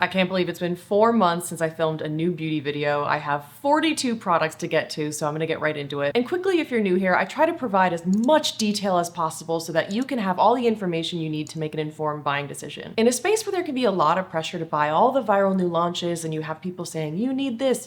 I can't believe it's been 4 months since I filmed a new beauty video. I have 42 products to get to, so I'm gonna get right into it. And quickly, if you're new here, I try to provide as much detail as possible so that you can have all the information you need to make an informed buying decision. In a space where there can be a lot of pressure to buy all the viral new launches and you have people saying, you need this,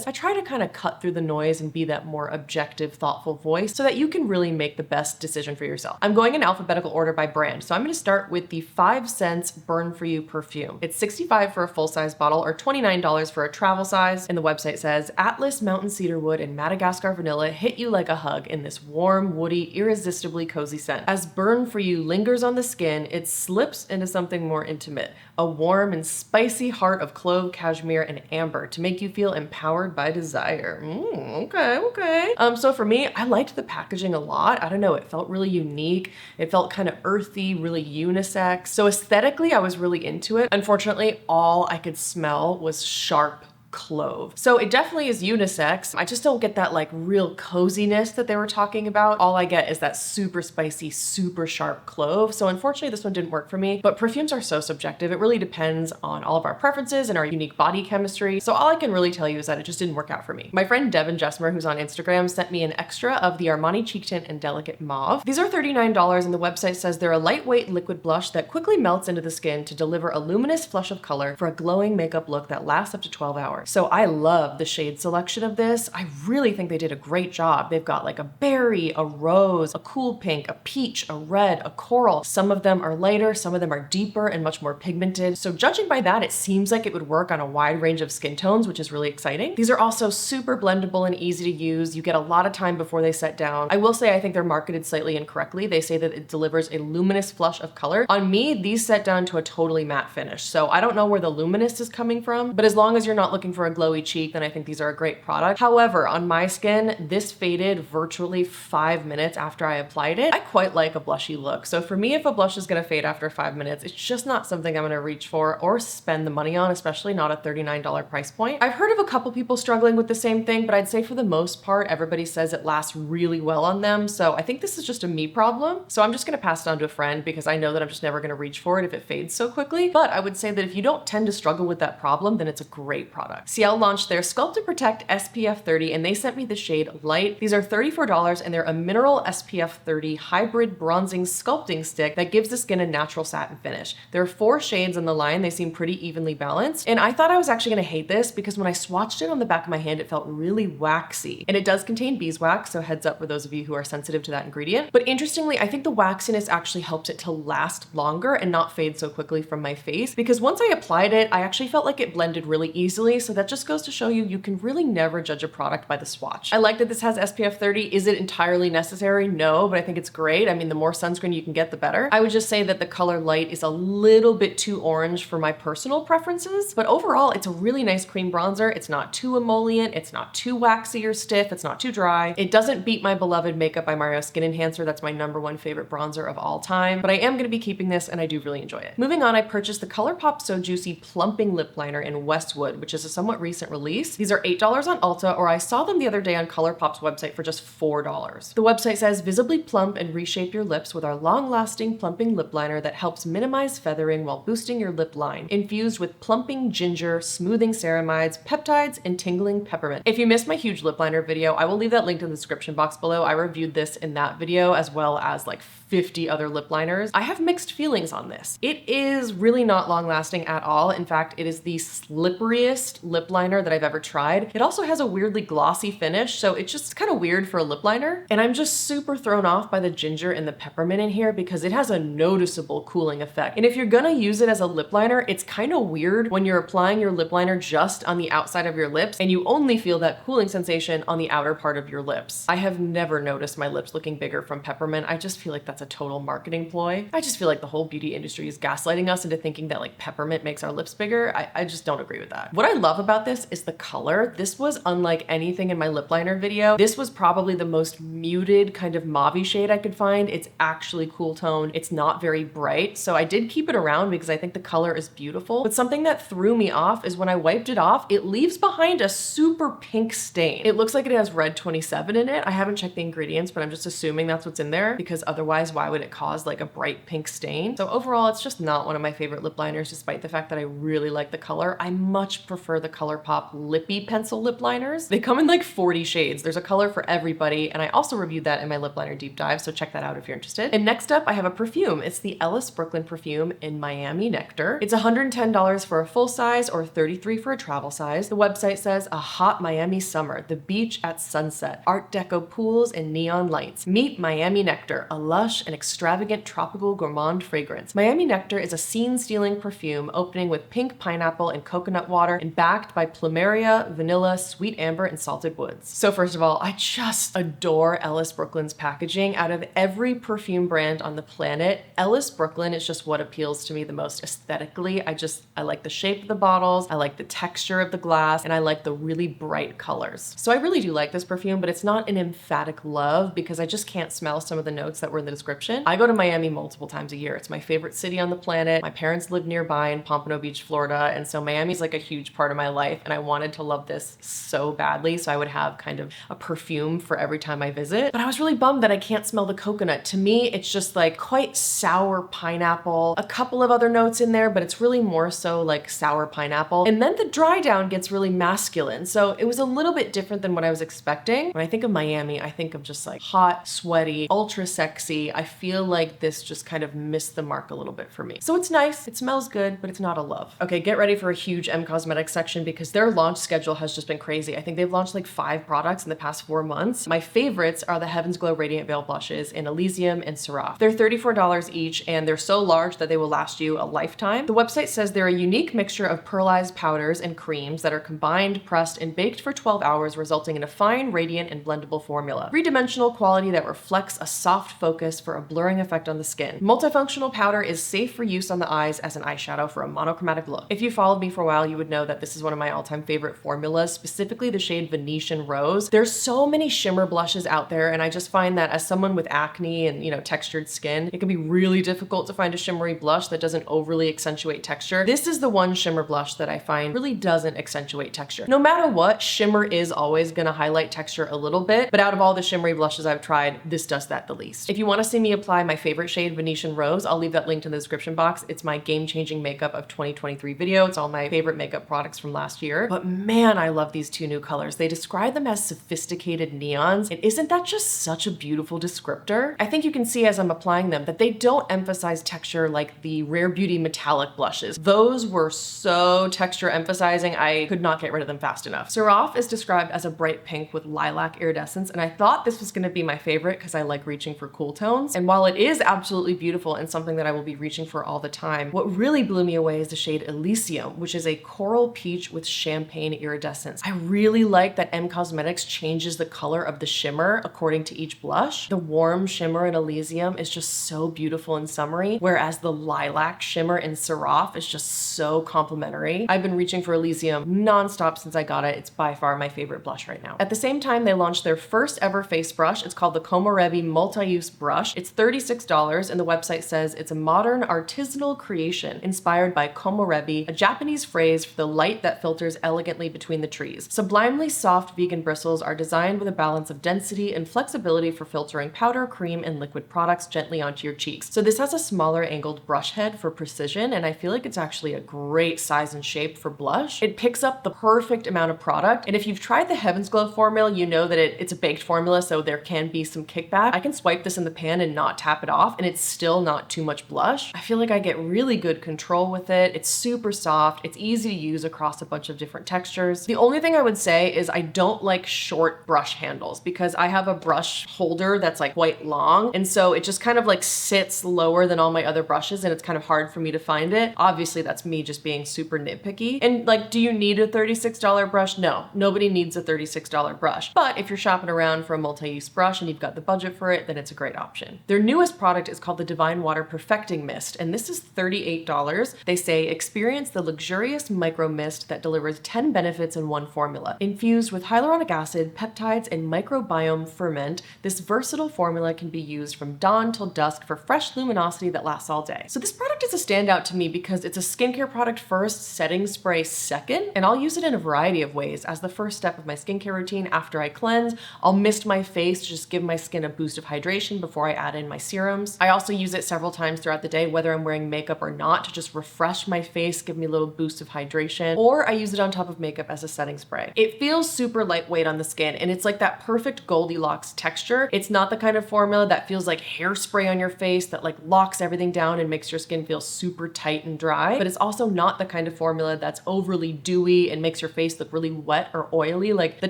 I try to kind of cut through the noise and be that more objective, thoughtful voice so that you can really make the best decision for yourself. I'm going in alphabetical order by brand, so I'm gonna start with the Sens Burn For You perfume. It's $65 for a full-size bottle or $29 for a travel size. And the website says, Atlas Mountain Cedarwood and Madagascar Vanilla hit you like a hug in this warm, woody, irresistibly cozy scent. As Burn For You lingers on the skin, it slips into something more intimate, a warm and spicy heart of clove, cashmere, and amber to make you feel empowered by desire. Okay. So for me, I liked the packaging a lot. I don't know, it felt really unique. It felt kind of earthy, really unisex. So aesthetically, I was really into it. Unfortunately, all I could smell was sharp clove. So it definitely is unisex. I just don't get that like real coziness that they were talking about. All I get is that super spicy, super sharp clove. So unfortunately this one didn't work for me, but perfumes are so subjective. It really depends on all of our preferences and our unique body chemistry. So all I can really tell you is that it just didn't work out for me. My friend Devin Jessmer, who's on Instagram, sent me an extra of the Armani Cheek Tint and Delicate Mauve. These are $39 and the website says they're a lightweight liquid blush that quickly melts into the skin to deliver a luminous flush of color for a glowing makeup look that lasts up to 12 hours. So I love the shade selection of this. I really think they did a great job. They've got like a berry, a rose, a cool pink, a peach, a red, a coral. Some of them are lighter, some of them are deeper and much more pigmented. So judging by that, it seems like it would work on a wide range of skin tones, which is really exciting. These are also super blendable and easy to use. You get a lot of time before they set down. I will say I think they're marketed slightly incorrectly. They say that it delivers a luminous flush of color. On me, these set down to a totally matte finish. So I don't know where the luminous is coming from, but as long as you're not looking for a glowy cheek, then I think these are a great product. However, on my skin, this faded virtually 5 minutes after I applied it. I quite like a blushy look. So for me, if a blush is gonna fade after 5 minutes, it's just not something I'm gonna reach for or spend the money on, especially not a $39 price point. I've heard of a couple people struggling with the same thing, but I'd say for the most part, everybody says it lasts really well on them. So I think this is just a me problem. So I'm just gonna pass it on to a friend because I know that I'm just never gonna reach for it if it fades so quickly. But I would say that if you don't tend to struggle with that problem, then it's a great product. Ciele launched their Sculpt to Protect SPF 30 and they sent me the shade Light. These are $34 and they're a mineral SPF 30 hybrid bronzing sculpting stick that gives the skin a natural satin finish. There are 4 shades in the line. They seem pretty evenly balanced. And I thought I was actually gonna hate this because when I swatched it on the back of my hand, it felt really waxy. And it does contain beeswax, so heads up for those of you who are sensitive to that ingredient. But interestingly, I think the waxiness actually helps it to last longer and not fade so quickly from my face because once I applied it, I actually felt like it blended really easily. So that just goes to show you can really never judge a product by the swatch. I like that this has SPF 30. Is it entirely necessary? No, but I think it's great. I mean, the more sunscreen you can get, the better. I would just say that the color Light is a little bit too orange for my personal preferences, but overall, it's a really nice cream bronzer. It's not too emollient. It's not too waxy or stiff. It's not too dry. It doesn't beat my beloved Makeup by Mario Skin Enhancer. That's my #1 favorite bronzer of all time, but I am gonna be keeping this and I do really enjoy it. Moving on, I purchased the Colourpop So Juicy Plumping Lip Liner in Westwood, which is a somewhat recent release. These are $8 on Ulta, or I saw them the other day on Colourpop's website for just $4. The website says, visibly plump and reshape your lips with our long-lasting plumping lip liner that helps minimize feathering while boosting your lip line. Infused with plumping ginger, smoothing ceramides, peptides, and tingling peppermint. If you missed my huge lip liner video, I will leave that linked in the description box below. I reviewed this in that video as well as like 50 other lip liners. I have mixed feelings on this. It is really not long lasting at all. In fact, it is the slipperiest lip liner that I've ever tried. It also has a weirdly glossy finish, so it's just kind of weird for a lip liner. And I'm just super thrown off by the ginger and the peppermint in here because it has a noticeable cooling effect. And if you're gonna use it as a lip liner, it's kind of weird when you're applying your lip liner just on the outside of your lips and you only feel that cooling sensation on the outer part of your lips. I have never noticed my lips looking bigger from peppermint. I just feel like that's a total marketing ploy. I just feel like the whole beauty industry is gaslighting us into thinking that like peppermint makes our lips bigger. I just don't agree with that. What I love about this is the color. This was unlike anything in my lip liner video. This was probably the most muted kind of mauve shade I could find. It's actually cool toned. It's not very bright. So I did keep it around because I think the color is beautiful. But something that threw me off is when I wiped it off, it leaves behind a super pink stain. It looks like it has red 27 in it. I haven't checked the ingredients, but I'm just assuming that's what's in there because otherwise why would it cause like a bright pink stain? So overall, it's just not one of my favorite lip liners, despite the fact that I really like the color. I much prefer the Colourpop Lippy Pencil Lip Liners. They come in like 40 shades. There's a color for everybody, and I also reviewed that in my lip liner deep dive, so check that out if you're interested. And next up, I have a perfume. It's the Ellis Brooklyn perfume in Miami Nectar. It's $110 for a full size or $33 for a travel size. The website says a hot Miami summer, the beach at sunset, Art Deco pools and neon lights. Meet Miami Nectar, a lush and extravagant tropical gourmand fragrance. Miami Nectar is a scene-stealing perfume opening with pink pineapple and coconut water and backed by plumeria, vanilla, sweet amber, and salted woods. So first of all, I just adore Ellis Brooklyn's packaging. Out of every perfume brand on the planet, Ellis Brooklyn is just what appeals to me the most aesthetically. I like the shape of the bottles, I like the texture of the glass, and I like the really bright colors. So I really do like this perfume, but it's not an emphatic love because I just can't smell some of the notes that were in the description. I go to Miami multiple times a year. It's my favorite city on the planet. My parents live nearby in Pompano Beach, Florida, and so Miami's like a huge part of my life, and I wanted to love this so badly, so I would have kind of a perfume for every time I visit. But I was really bummed that I can't smell the coconut. To me, it's just like quite sour pineapple, a couple of other notes in there, but it's really more so like sour pineapple. And then the dry down gets really masculine. So it was a little bit different than what I was expecting. When I think of Miami, I think of just like hot, sweaty, ultra sexy. I feel like this just kind of missed the mark a little bit for me. So it's nice, it smells good, but it's not a love. Okay, get ready for a huge M Cosmetics section because their launch schedule has just been crazy. I think they've launched like 5 products in the past 4 months. My favorites are the Heaven's Glow Radiant Veil blushes in Elysium and Seraph. They're $34 each, and they're so large that they will last you a lifetime. The website says they're a unique mixture of pearlized powders and creams that are combined, pressed, and baked for 12 hours, resulting in a fine, radiant, and blendable formula. 3-dimensional quality that reflects a soft focus for a blurring effect on the skin. Multifunctional powder is safe for use on the eyes as an eyeshadow for a monochromatic look. If you followed me for a while, you would know that this is one of my all-time favorite formulas, specifically the shade Venetian Rose. There's so many shimmer blushes out there, and I just find that as someone with acne and, textured skin, it can be really difficult to find a shimmery blush that doesn't overly accentuate texture. This is the one shimmer blush that I find really doesn't accentuate texture. No matter what, shimmer is always gonna highlight texture a little bit, but out of all the shimmery blushes I've tried, this does that the least. If you wanna see me apply my favorite shade, Venetian Rose, I'll leave that linked in the description box. It's my game-changing makeup of 2023 video. It's all my favorite makeup products from last year. But man, I love these 2 new colors. They describe them as sophisticated neons, and isn't that just such a beautiful descriptor? I think you can see as I'm applying them that they don't emphasize texture like the Rare Beauty metallic blushes. Those were so texture emphasizing, I could not get rid of them fast enough. Seraph is described as a bright pink with lilac iridescence, and I thought this was gonna be my favorite because I like reaching for cool tones. And while it is absolutely beautiful and something that I will be reaching for all the time, what really blew me away is the shade Elysium, which is a coral peach with champagne iridescence. I really like that M Cosmetics changes the color of the shimmer according to each blush. The warm shimmer in Elysium is just so beautiful and summery, whereas the lilac shimmer in Seraph is just so complimentary. I've been reaching for Elysium nonstop since I got it. It's by far my favorite blush right now. At the same time, they launched their first ever face brush. It's called the Komorebi Multi-Use Brush. It's $36, and the website says it's a modern artisanal creation inspired by Komorebi, a Japanese phrase for the light that filters elegantly between the trees. Sublimely soft vegan bristles are designed with a balance of density and flexibility for filtering powder, cream, and liquid products gently onto your cheeks. So this has a smaller angled brush head for precision, and I feel like it's actually a great size and shape for blush. It picks up the perfect amount of product, and if you've tried the Heaven's Glow formula, you know that it's a baked formula, so there can be some kickback. I can swipe this in the pan and not tap it off, and it's still not too much blush. I feel like I get really good control with it. It's super soft. It's easy to use across a bunch of different textures. The only thing I would say is I don't like short brush handles because I have a brush holder that's like quite long, and so it just kind of like sits lower than all my other brushes, and it's kind of hard for me to find it. Obviously, that's me just being super nitpicky. And like, do you need a $36 brush? No, nobody needs a $36 brush. But if you're shopping around for a multi-use brush and you've got the budget for it, then it's a great option. Their newest product is called the Divine Water Perfecting Mist, and this is $38. They say experience the luxurious micro mist that delivers 10 benefits in one formula. Infused with hyaluronic acid, peptides, and microbiome ferment, this versatile formula can be used from dawn till dusk for fresh luminosity that lasts all day. So this product is a standout to me because it's a skincare product first, setting spray second, and I'll use it in a variety of ways. As the first step of my skincare routine after I cleanse, I'll mist my face to just give my skin a boost of hydration before I I add in my serums. I also use it several times throughout the day, whether I'm wearing makeup or not, to just refresh my face, give me a little boost of hydration, or I use it on top of makeup as a setting spray. It feels super lightweight on the skin, and it's like that perfect Goldilocks texture. It's not the kind of formula that feels like hairspray on your face that like locks everything down and makes your skin feel super tight and dry, but it's also not the kind of formula that's overly dewy and makes your face look really wet or oily. Like the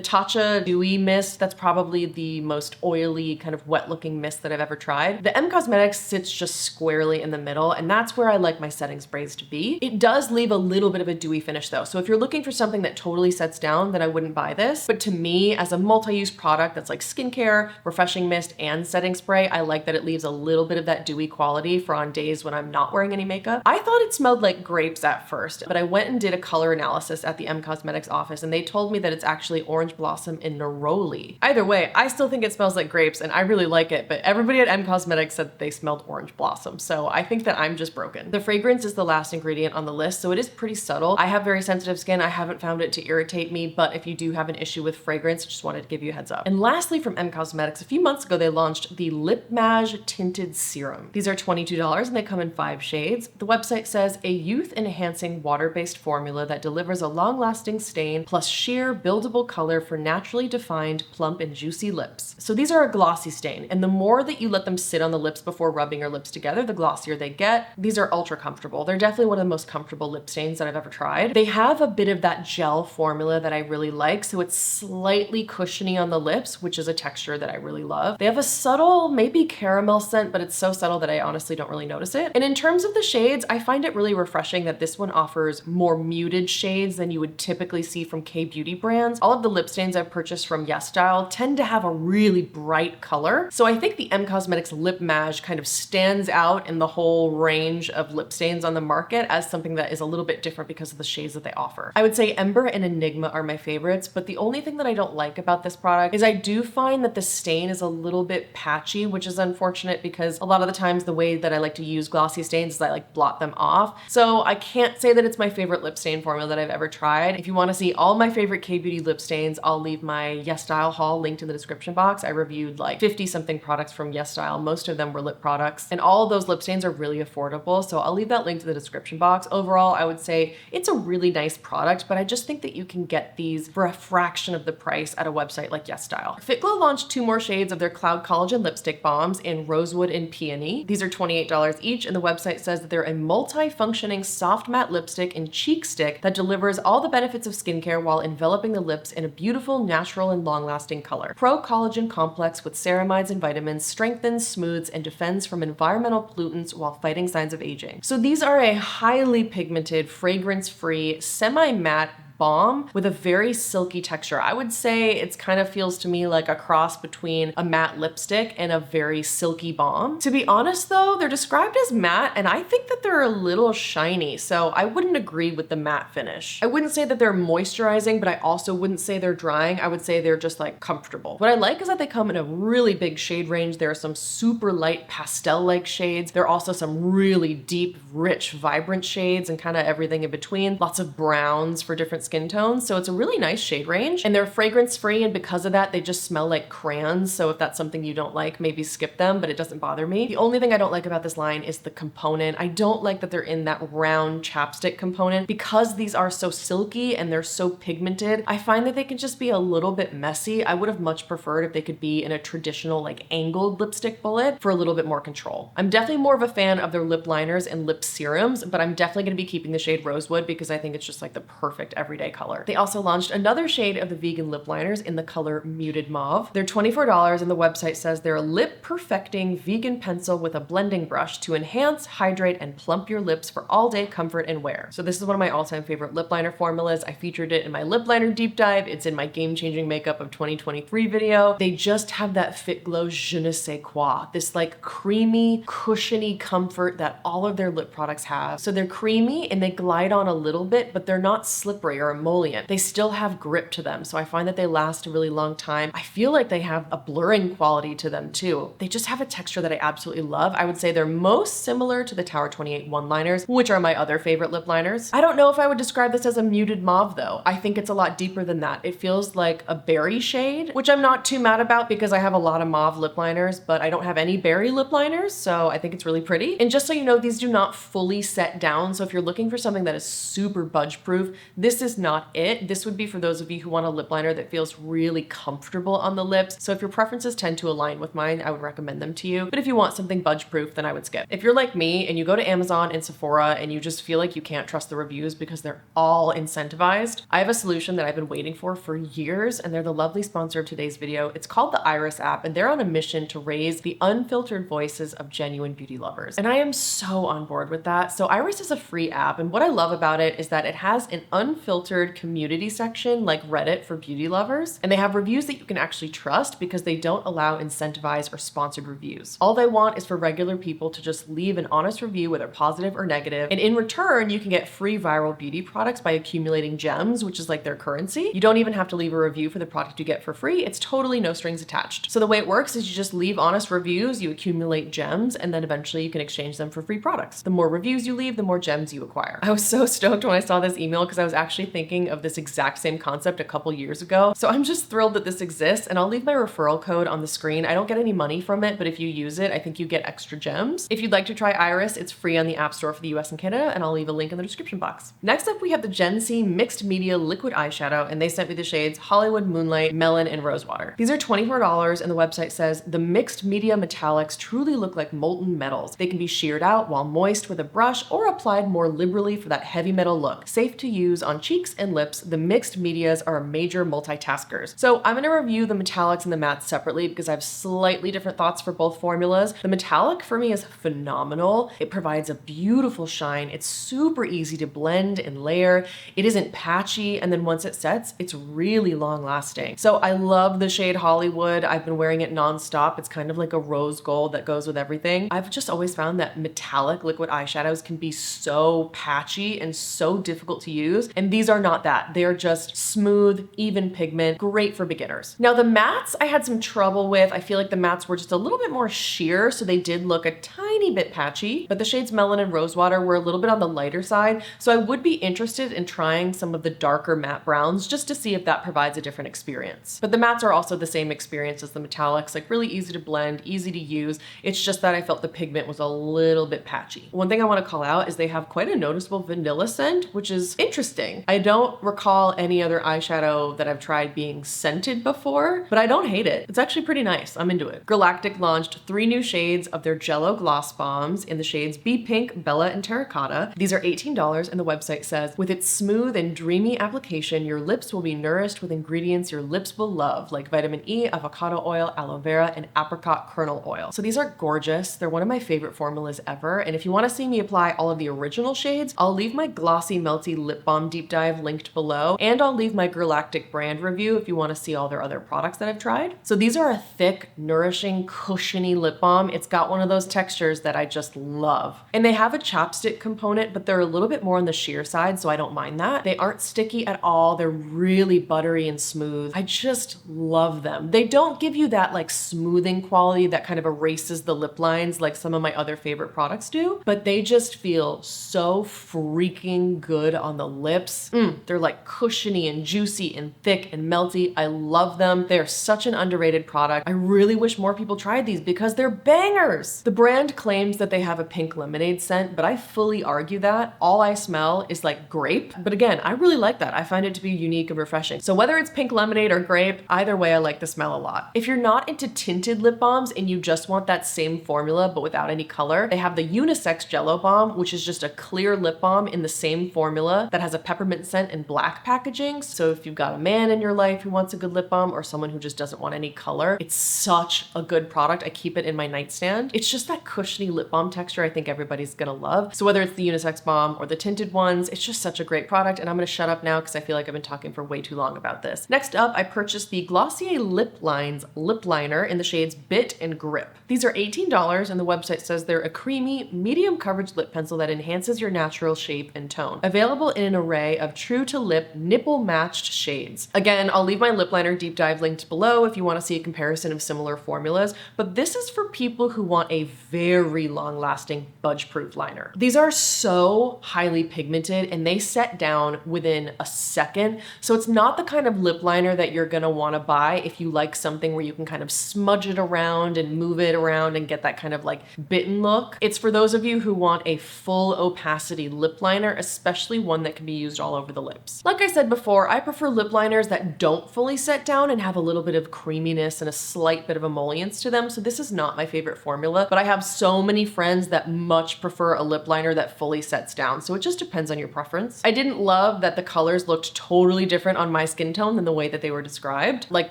Tatcha Dewy Mist, that's probably the most oily kind of wet looking mist that I've ever tried. The M Cosmetics sits just squarely in the middle, and that's where I like my setting sprays to be. It does leave a little bit of a dewy finish though, so if you're looking for something that totally sets down, then I wouldn't buy this. But to me, as a multi-use product that's like skincare, refreshing mist, and setting spray, I like that it leaves a little bit of that dewy quality for on days when I'm not wearing any makeup. I thought it smelled like grapes at first, but I went and did a color analysis at the M Cosmetics office, and they told me that it's actually orange blossom and neroli. Either way, I still think it smells like grapes, and I really like it, but everybody at M Cosmetics said that they smelled orange blossom, so I think that I'm just broken. The fragrance is the last ingredient on the list, so it is pretty subtle. I have very sensitive skin. I haven't found it to irritate me, but if you do have an issue with fragrance, I just wanted to give you a heads up. And lastly, from M Cosmetics, a few months ago, they launched the Lip Mage Tinted Serum. These are $22 and they come in 5 shades. The website says a youth-enhancing water-based formula that delivers a long-lasting stain plus sheer buildable color for naturally defined, plump, and juicy lips. So these are a glossy stain, and the more that you let them sit on the lips before rubbing your lips together, the glossier they get. These are ultra comfortable. They're definitely one of the most comfortable lip stains that I've ever tried. They have a bit of that gel formula that I really like, so it's slightly cushiony on the lips, which is a texture that I really love. They have a subtle, maybe caramel scent, but it's so subtle that I honestly don't really notice it. And in terms of the shades, I find it really refreshing that this one offers more muted shades than you would typically see from K-beauty brands. All of the lip stains I've purchased from YesStyle tend to have a really bright color. So I think the M Cosmetics Lip Mage kind of stands out in the whole range of lip stains on the market as something that is a little bit different because of the shades that they offer. I would say Ember and Enigma are my favorites, but the only thing that I don't like about this product is I do find that the stain is a little bit patchy, which is unfortunate because a lot of the times the way that I like to use glossy stains is I like blot them off. So I can't say that it's my favorite lip stain formula that I've ever tried. If you want to see all my favorite K-beauty lip stains, I'll leave my YesStyle haul linked in the description box. I reviewed like 50 something products from YesStyle. Most of them were lip products, and all of those lip stains are really affordable. So I'll leave that link to the description box. Overall, I would say it's a really nice product, but I just think that you can get these for a fraction of the price at a website like YesStyle. Fitglow launched 2 more shades of their Cloud Collagen lipstick balms in Rosewood and Peony. These are $28 each, and the website says that they're a multi-functioning soft matte lipstick and cheek stick that delivers all the benefits of skincare while enveloping the lips in a beautiful, natural, and long-lasting color. Pro Collagen Complex with ceramides and vitamins strengthens, smooths, and defends from environmental pollutants while fighting signs of aging. So these are a highly pigmented, fragrance-free, semi-matte balm with a very silky texture. I would say it's kind of feels to me like a cross between a matte lipstick and a very silky balm. To be honest though, they're described as matte, and I think that they're a little shiny, so I wouldn't agree with the matte finish. I wouldn't say that they're moisturizing, but I also wouldn't say they're drying. I would say they're just like comfortable. What I like is that they come in a really big shade range. There are some super light pastel-like shades. There are also some really deep, rich, vibrant shades and kind of everything in between. Lots of browns for different skin tones, so it's a really nice shade range, and they're fragrance free, and because of that they just smell like crayons. So if that's something you don't like, maybe skip them, but it doesn't bother me. The only thing I don't like about this line is the component. I don't like that they're in that round chapstick component. Because these are so silky and they're so pigmented, I find that they can just be a little bit messy. I would have much preferred if they could be in a traditional like angled lipstick bullet for a little bit more control. I'm definitely more of a fan of their lip liners and lip serums, but I'm definitely going to be keeping the shade Rosewood because I think it's just like the perfect everyday color. They also launched another shade of the vegan lip liners in the color Muted Mauve. They're $24, and the website says they're a lip perfecting vegan pencil with a blending brush to enhance, hydrate, and plump your lips for all day comfort and wear. So this is one of my all-time favorite lip liner formulas. I featured it in my lip liner deep dive. It's in my game-changing makeup of 2023 video. They just have that Fitglow je ne sais quoi, this like creamy, cushiony comfort that all of their lip products have. So they're creamy and they glide on a little bit, but they're not slippery or emollient. They still have grip to them, so I find that they last a really long time. I feel like they have a blurring quality to them too. They just have a texture that I absolutely love. I would say they're most similar to the Tower 28 one-liners, which are my other favorite lip liners. I don't know if I would describe this as a muted mauve though. I think it's a lot deeper than that. It feels like a berry shade, which I'm not too mad about because I have a lot of mauve lip liners, but I don't have any berry lip liners, so I think it's really pretty. And just so you know, these do not fully set down, so if you're looking for something that is super budge proof, this is not it. This would be for those of you who want a lip liner that feels really comfortable on the lips. So if your preferences tend to align with mine, I would recommend them to you. But if you want something budge proof, then I would skip. If you're like me and you go to Amazon and Sephora and you just feel like you can't trust the reviews because they're all incentivized, I have a solution that I've been waiting for years, and they're the lovely sponsor of today's video. It's called the Iris app, and they're on a mission to raise the unfiltered voices of genuine beauty lovers. And I am so on board with that. So Iris is a free app, and what I love about it is that it has an unfiltered community section like Reddit for beauty lovers, and they have reviews that you can actually trust because they don't allow incentivized or sponsored reviews. All they want is for regular people to just leave an honest review, whether positive or negative, and in return you can get free viral beauty products by accumulating gems, which is like their currency. You don't even have to leave a review for the product you get for free. It's totally no strings attached. So the way it works is you just leave honest reviews, you accumulate gems, and then eventually you can exchange them for free products. The more reviews you leave, the more gems you acquire. I was so stoked when I saw this email because I was actually thinking of this exact same concept a couple years ago. So I'm just thrilled that this exists, and I'll leave my referral code on the screen. I don't get any money from it, but if you use it, I think you get extra gems. If you'd like to try Iris, it's free on the App Store for the US and Canada, and I'll leave a link in the description box. Next up, we have the Gensee Mixed Media Liquid Eyeshadow, and they sent me the shades Hollywood, Moonlight, Melon, and Rosewater. These are $24, and the website says, the mixed media metallics truly look like molten metals. They can be sheared out while moist with a brush or applied more liberally for that heavy metal look. Safe to use on cheeks and lips, the mixed medias are major multitaskers. So I'm gonna review the metallics and the mattes separately because I have slightly different thoughts for both formulas. The metallic for me is phenomenal. It provides a beautiful shine. It's super easy to blend and layer. It isn't patchy, and then once it sets, it's really long lasting. So I love the shade Hollywood. I've been wearing it nonstop. It's kind of like a rose gold that goes with everything. I've just always found that metallic liquid eyeshadows can be so patchy and so difficult to use, and these are not that. They are just smooth, even pigment, great for beginners. Now the mattes I had some trouble with. I feel like the mattes were just a little bit more sheer, so they did look a tiny bit patchy, but the shades Melon and Rosewater were a little bit on the lighter side, so I would be interested in trying some of the darker matte browns just to see if that provides a different experience. But the mattes are also the same experience as the metallics, like really easy to blend, easy to use. It's just that I felt the pigment was a little bit patchy. One thing I want to call out is they have quite a noticeable vanilla scent, which is interesting. I don't recall any other eyeshadow that I've tried being scented before, but I don't hate it. It's actually pretty nice. I'm into it. Girlactik launched 3 new shades of their Jello gloss bombs in the shades Be Pink, Bella, and Terracotta. These are $18, and the website says, with its smooth and dreamy application, your lips will be nourished with ingredients your lips will love, like vitamin E, avocado oil, aloe vera, and apricot kernel oil. So these are gorgeous. They're one of my favorite formulas ever, and if you want to see me apply all of the original shades, I'll leave my glossy melty lip balm deep dive linked below, and I'll leave my Girlactik brand review if you want to see all their other products that I've tried. So these are a thick, nourishing, cushiony lip balm. It's got one of those textures that I just love. And they have a chapstick component, but they're a little bit more on the sheer side, so I don't mind that. They aren't sticky at all. They're really buttery and smooth. I just love them. They don't give you that like smoothing quality that kind of erases the lip lines like some of my other favorite products do, but they just feel so freaking good on the lips. They're like cushiony and juicy and thick and melty. I love them. They're such an underrated product. I really wish more people tried these because they're bangers. The brand claims that they have a pink lemonade scent, but I fully argue that. All I smell is like grape. But again, I really like that. I find it to be unique and refreshing. So whether it's pink lemonade or grape, either way, I like the smell a lot. If you're not into tinted lip balms and you just want that same formula but without any color, they have the unisex Jello balm, which is just a clear lip balm in the same formula that has a peppermint scent and black packaging. So if you've got a man in your life who wants a good lip balm or someone who just doesn't want any color, it's such a good product. I keep it in my nightstand. It's just that cushiony lip balm texture I think everybody's gonna love. So whether it's the unisex balm or the tinted ones, it's just such a great product, and I'm gonna shut up now because I feel like I've been talking for way too long about this. Next up, I purchased the Glossier Lip Liner in the shades Bit and Grip. These are $18, and the website says they're a creamy, medium coverage lip pencil that enhances your natural shape and tone. Available in an array of have true to lip nipple matched shades. Again, I'll leave my lip liner deep dive linked below if you want to see a comparison of similar formulas, but this is for people who want a very long lasting budge proof liner. These are so highly pigmented and they set down within a second. So it's not the kind of lip liner that you're gonna wanna buy if you like something where you can kind of smudge it around and move it around and get that kind of like bitten look. It's for those of you who want a full opacity lip liner, especially one that can be used all over the lips. Like I said before, I prefer lip liners that don't fully set down and have a little bit of creaminess and a slight bit of emollients to them. So this is not my favorite formula, but I have so many friends that much prefer a lip liner that fully sets down. So it just depends on your preference. I didn't love that the colors looked totally different on my skin tone than the way that they were described. Like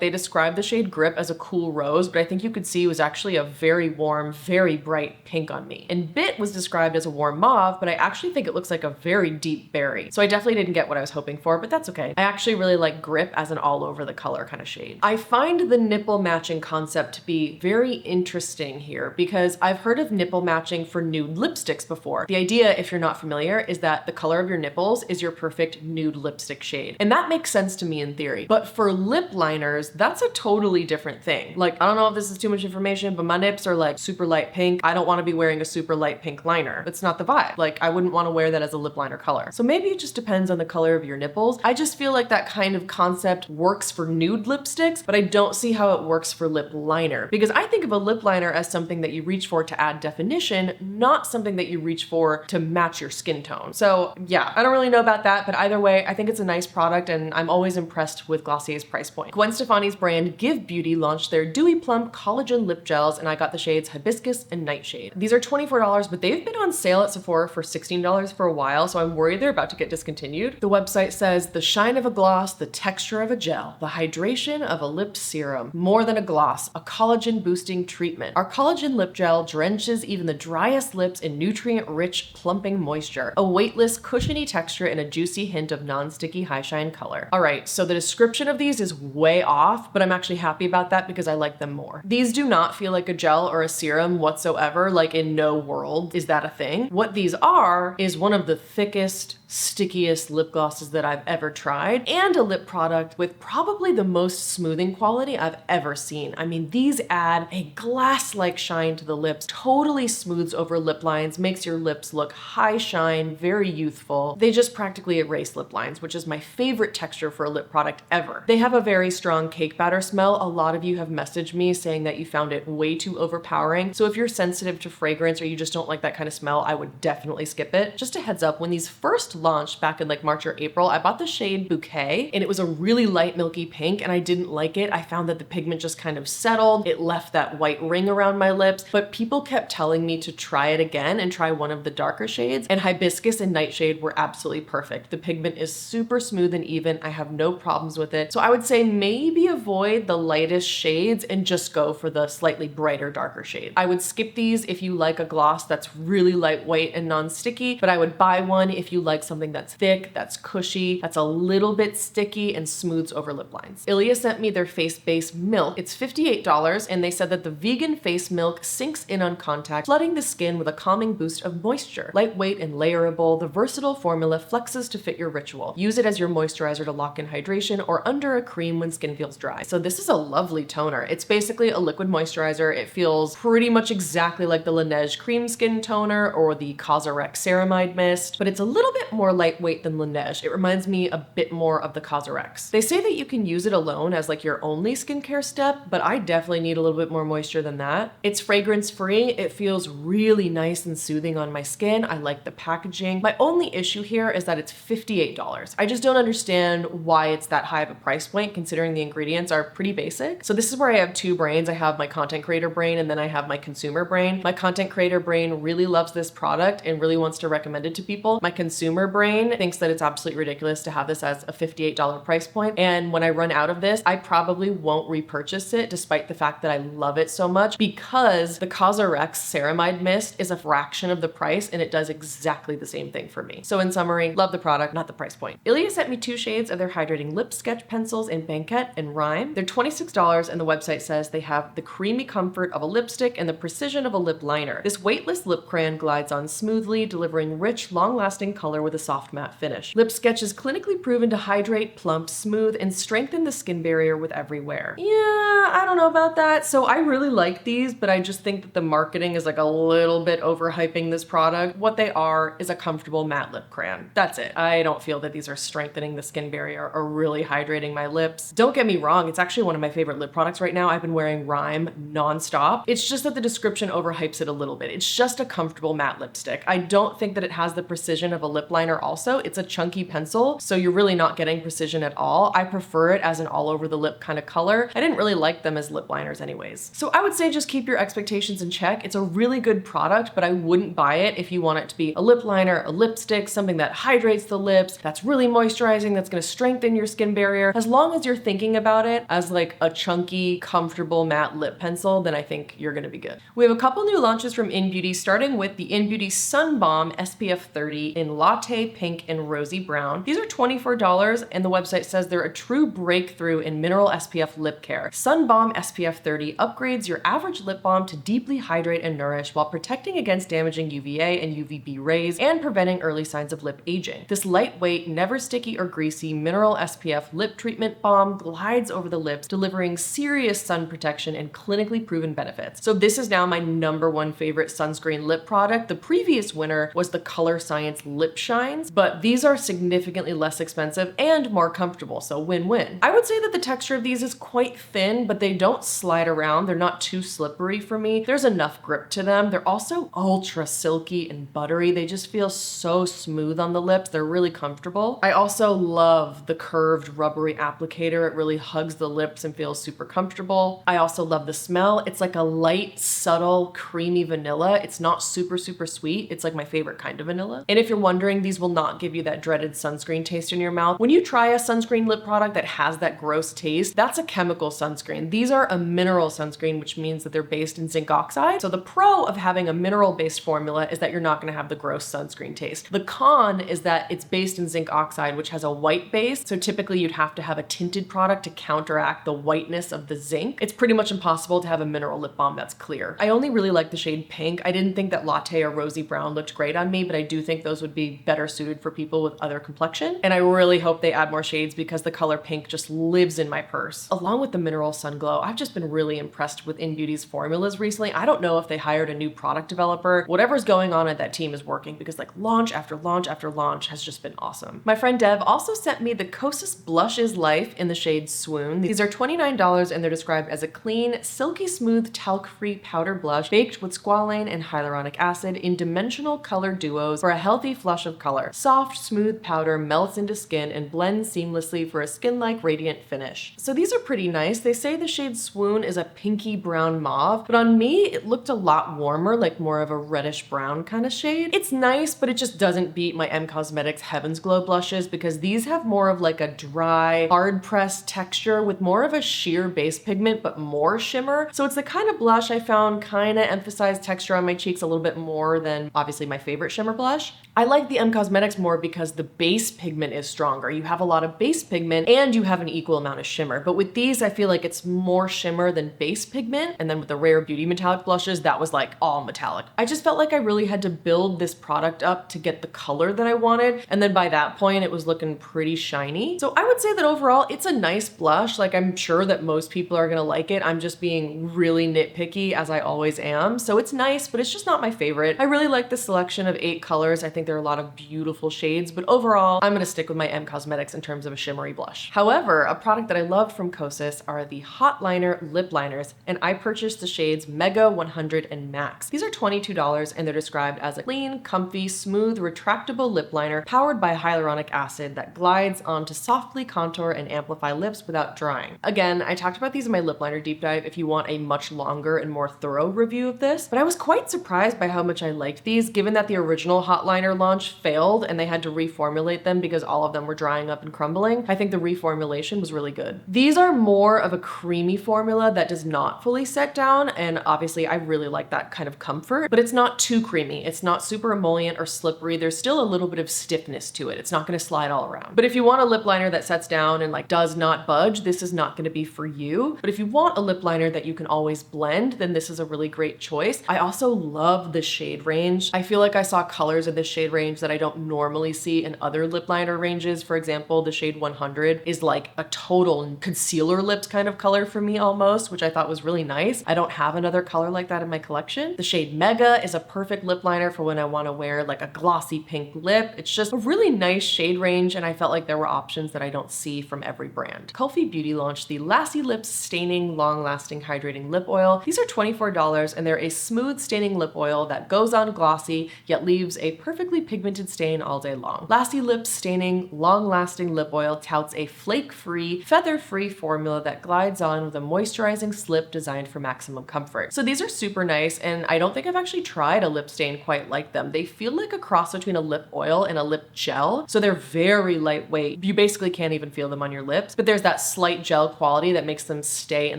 they described the shade Grip as a cool rose, but I think you could see it was actually a very warm, very bright pink on me. And Bit was described as a warm mauve, but I actually think it looks like a very deep berry. So I definitely didn't get what I was hoping for, but that's okay. I actually really like Grip as an all over the color kind of shade. I find the nipple matching concept to be very interesting here because I've heard of nipple matching for nude lipsticks before. The idea, if you're not familiar, is that the color of your nipples is your perfect nude lipstick shade. And that makes sense to me in theory. But for lip liners, that's a totally different thing. Like, I don't know if this is too much information, but my nips are like super light pink. I don't want to be wearing a super light pink liner. It's not the vibe. Like, I wouldn't want to wear that as a lip liner color. So maybe it just depends on the color of your nipples. I just feel like that kind of concept works for nude lipsticks, but I don't see how it works for lip liner because I think of a lip liner as something that you reach for to add definition, not something that you reach for to match your skin tone. So yeah, I don't really know about that, but either way, I think it's a nice product and I'm always impressed with Glossier's price point. Gwen Stefani's brand Give Beauty launched their Dewy Plump Collagen Lip Gels and I got the shades Hibiscus and Nightshade. These are $24, but they've been on sale at Sephora for $16 for a while, so I'm worried they're about to get discontinued. The website says the shine of a gloss, the texture of a gel, the hydration of a lip serum, more than a gloss, a collagen boosting treatment. Our collagen lip gel drenches even the driest lips in nutrient-rich plumping moisture, a weightless, cushiony texture and a juicy hint of non-sticky high shine color. All right, so the description of these is way off, but I'm actually happy about that because I like them more. These do not feel like a gel or a serum whatsoever, like in no world is that a thing. What these are is one of the thickest, stickiest lip glosses that I've ever tried and a lip product with probably the most smoothing quality I've ever seen. I mean, these add a glass-like shine to the lips, totally smooths over lip lines, makes your lips look high shine, very youthful. They just practically erase lip lines, which is my favorite texture for a lip product ever. They have a very strong cake batter smell. A lot of you have messaged me saying that you found it way too overpowering. So if you're sensitive to fragrance or you just don't like that kind of smell, I would definitely skip it. Just a heads up, when these first launched back in like March or April, I bought the shade Bouquet and it was a really light milky pink and I didn't like it. I found that the pigment just kind of settled. It left that white ring around my lips, but people kept telling me to try it again and try one of the darker shades, and Hibiscus and Nightshade were absolutely perfect. The pigment is super smooth and even. I have no problems with it. So I would say maybe avoid the lightest shades and just go for the slightly brighter, darker shade. I would skip these if you like a gloss that's really lightweight and non-sticky, but I would buy one if you like something that's thick, that's cushy, that's a little bit sticky and smooths over lip lines. Ilia sent me their face base milk. It's $58 and they said that the vegan face milk sinks in on contact, flooding the skin with a calming boost of moisture. Lightweight and layerable, the versatile formula flexes to fit your ritual. Use it as your moisturizer to lock in hydration or under a cream when skin feels dry. So this is a lovely toner. It's basically a liquid moisturizer. It feels pretty much exactly like the Laneige cream skin toner or the Cosrx ceramide mist, but it's a little bit more lightweight than Laneige. It reminds me a bit more of the Cosrx. They say that you can use it alone as like your only skincare step, but I definitely need a little bit more moisture than that. It's fragrance free. It feels really nice and soothing on my skin. I like the packaging. My only issue here is that it's $58. I just don't understand why it's that high of a price point considering the ingredients are pretty basic. So this is where I have two brains. I have my content creator brain and then I have my consumer brain. My content creator brain really loves this product and really wants to recommend it to people. My consumer brain thinks that it's absolutely ridiculous to have this as a $58 price point. And when I run out of this, I probably won't repurchase it despite the fact that I love it so much because the Cosrx ceramide mist is a fraction of the price and it does exactly the same thing for me. So in summary, love the product, not the price point. Ilia sent me two shades of their hydrating lip sketch pencils in Banquette and Rhyme. They're $26 and the website says they have the creamy comfort of a lipstick and the precision of a lip liner. This weightless lip crayon glides on smoothly, delivering rich, long-lasting color with a soft matte finish. Lip Sketch is clinically proven to hydrate, plump, smooth, and strengthen the skin barrier with every wear. Yeah, I don't know about that. So I really like these, but I just think that the marketing is like a little bit overhyping this product. What they are is a comfortable matte lip crayon. That's it. I don't feel that these are strengthening the skin barrier or really hydrating my lips. Don't get me wrong, it's actually one of my favorite lip products right now. I've been wearing Rhyme nonstop. It's just that the description overhypes it a little bit. It's just a comfortable matte lipstick. I don't think that it has the precision of a lip liner also. It's a chunky pencil, so you're really not getting precision at all. I prefer it as an all over the lip kind of color. I didn't really like them as lip liners anyways. So I would say just keep your expectations in check. It's a really good product, but I wouldn't buy it if you want it to be a lip liner, a lipstick, something that hydrates the lips, that's really moisturizing, that's gonna strengthen your skin barrier. As long as you're thinking about it as like a chunky, comfortable matte lip pencil, then I think you're gonna be good. We have a couple new launches from InBeauty, starting with the InBeauty Sun Balm SPF 30 in Latte Pink and Rosy Brown. These are $24, and the website says they're a true breakthrough in mineral SPF lip care. Sun Balm SPF 30 upgrades your average lip balm to deeply hydrate and nourish while protecting against damaging UVA and UVB rays and preventing early signs of lip aging. This lightweight, never sticky or greasy mineral SPF lip treatment balm glides over the lips, delivering serious sun protection and clinically proven benefits. So this is now my #1 favorite sunscreen lip product. The previous winner was the Color Science Lip Shines, but these are significantly less expensive and more comfortable, so win-win. I would say that the texture of these is quite thin, but they don't slide around. They're not too slippery for me. There's enough grip to them. They're also ultra silky and buttery. They just feel so smooth on the lips. They're really comfortable. I also love the curved rubbery applicator. It really hugs the lips and feels super comfortable. I also love the smell. It's like a light, subtle, creamy vanilla. It's not super sweet. It's like my favorite kind of vanilla. And if you're wondering, these will not give you that dreaded sunscreen taste in your mouth. When you try a sunscreen lip product that has that gross taste, that's a chemical sunscreen. These are a mineral sunscreen, which means that they're based in zinc oxide. So the pro of having a mineral-based formula is that you're not gonna have the gross sunscreen taste. The con is that it's based in zinc oxide, which has a white base. So typically you'd have to have a tinted product to counteract the whiteness of the zinc. It's pretty much impossible to have a mineral lip balm that's clear. I only really like the shade Pink. I didn't think that Latte or Rosy Brown looked great on me, but I do think those would be better suited for people with other complexion. And I really hope they add more shades because the color Pink just lives in my purse. Along with the Mineral Sun Glow, I've just been really impressed with InBeauty's formulas recently. I don't know if they hired a new product developer. Whatever's going on at that team is working because like launch after launch after launch has just been awesome. My friend Dev also sent me the Kosas Blush is Life in the shade Swoon. These are $29 and they're described as a clean, silky smooth, talc-free powder blush baked with squalane and hyaluronic acid in dimensional color duos for a healthy flush of color. Soft, smooth powder melts into skin and blends seamlessly for a skin-like radiant finish. So these are pretty nice. They say the shade Swoon is a pinky brown mauve, but on me it looked a lot warmer, like more of a reddish brown kind of shade. It's nice, but it just doesn't beat my M Cosmetics Heaven's Glow blushes because these have more of like a dry, hard-pressed texture with more of a sheer base pigment, but more shimmer. So it's the kind of blush I found kind of emphasized texture on my cheeks a little bit more than obviously my favorite shimmer blush. I like the M Cosmetics more because the base pigment is stronger. You have a lot of base pigment and you have an equal amount of shimmer. But with these, I feel like it's more shimmer than base pigment. And then with the Rare Beauty metallic blushes, that was like all metallic. I just felt like I really had to build this product up to get the color that I wanted. And then by that point, it was looking pretty shiny. So I would say that overall, it's a nice blush. Like I'm sure that most people are gonna like it. I'm just being really nitpicky as I always am. So it's nice, but it's just not my favorite. I really like the selection of 8 colors. I think there are a lot of beautiful shades, but overall, I'm gonna stick with my M Cosmetics in terms of a shimmery blush. However, a product that I love from Kosas are the Hot Liner lip liners, and I purchased the shades Mega 100 and Max. These are $22 and they're described as a clean, comfy, smooth, retractable lip liner powered by hyaluronic acid that glides on to softly contour and amplify lips without drying. Again, I talked about these in my lip liner deep dive if you want a much longer and more thorough review of this, but I was quite surprised by how much I liked these given that the original Hot Liner launch failed and they had to reformulate them because all of them were drying up and crumbling. I think the reformulation was really good. These are more of a creamy formula that does not fully set down, and obviously I really like that kind of comfort, but it's not too creamy. It's not super emollient or slippery. There's still a little bit of stiffness to it. It's not gonna slide all around. But if you want a lip liner that sets down and like does not budge, this is not gonna be for you. But if you want a lip liner that you can always blend, then this is a really great choice. I also love the shade range. I feel like I saw colors in this shade range that I don't normally see Coffee and other lip liner ranges. For example, the shade 100 is like a total concealer lips kind of color for me almost, which I thought was really nice. I don't have another color like that in my collection. The shade Mega is a perfect lip liner for when I want to wear like a glossy pink lip. It's just a really nice shade range, and I felt like there were options that I don't see from every brand. Kulfi Beauty launched the Lassie Lips Staining Long-Lasting Hydrating Lip Oil. These are $24 and they're a smooth staining lip oil that goes on glossy yet leaves a perfectly pigmented stain all day long. Lassie Lips Staining Long-Lasting Lip Oil touts a flake-free, feather-free formula that glides on with a moisturizing slip designed for maximum comfort. So these are super nice, and I don't think I've actually tried a lip stain quite like them. They feel like a cross between a lip oil and a lip gel, so they're very lightweight. You basically can't even feel them on your lips, but there's that slight gel quality that makes them stay in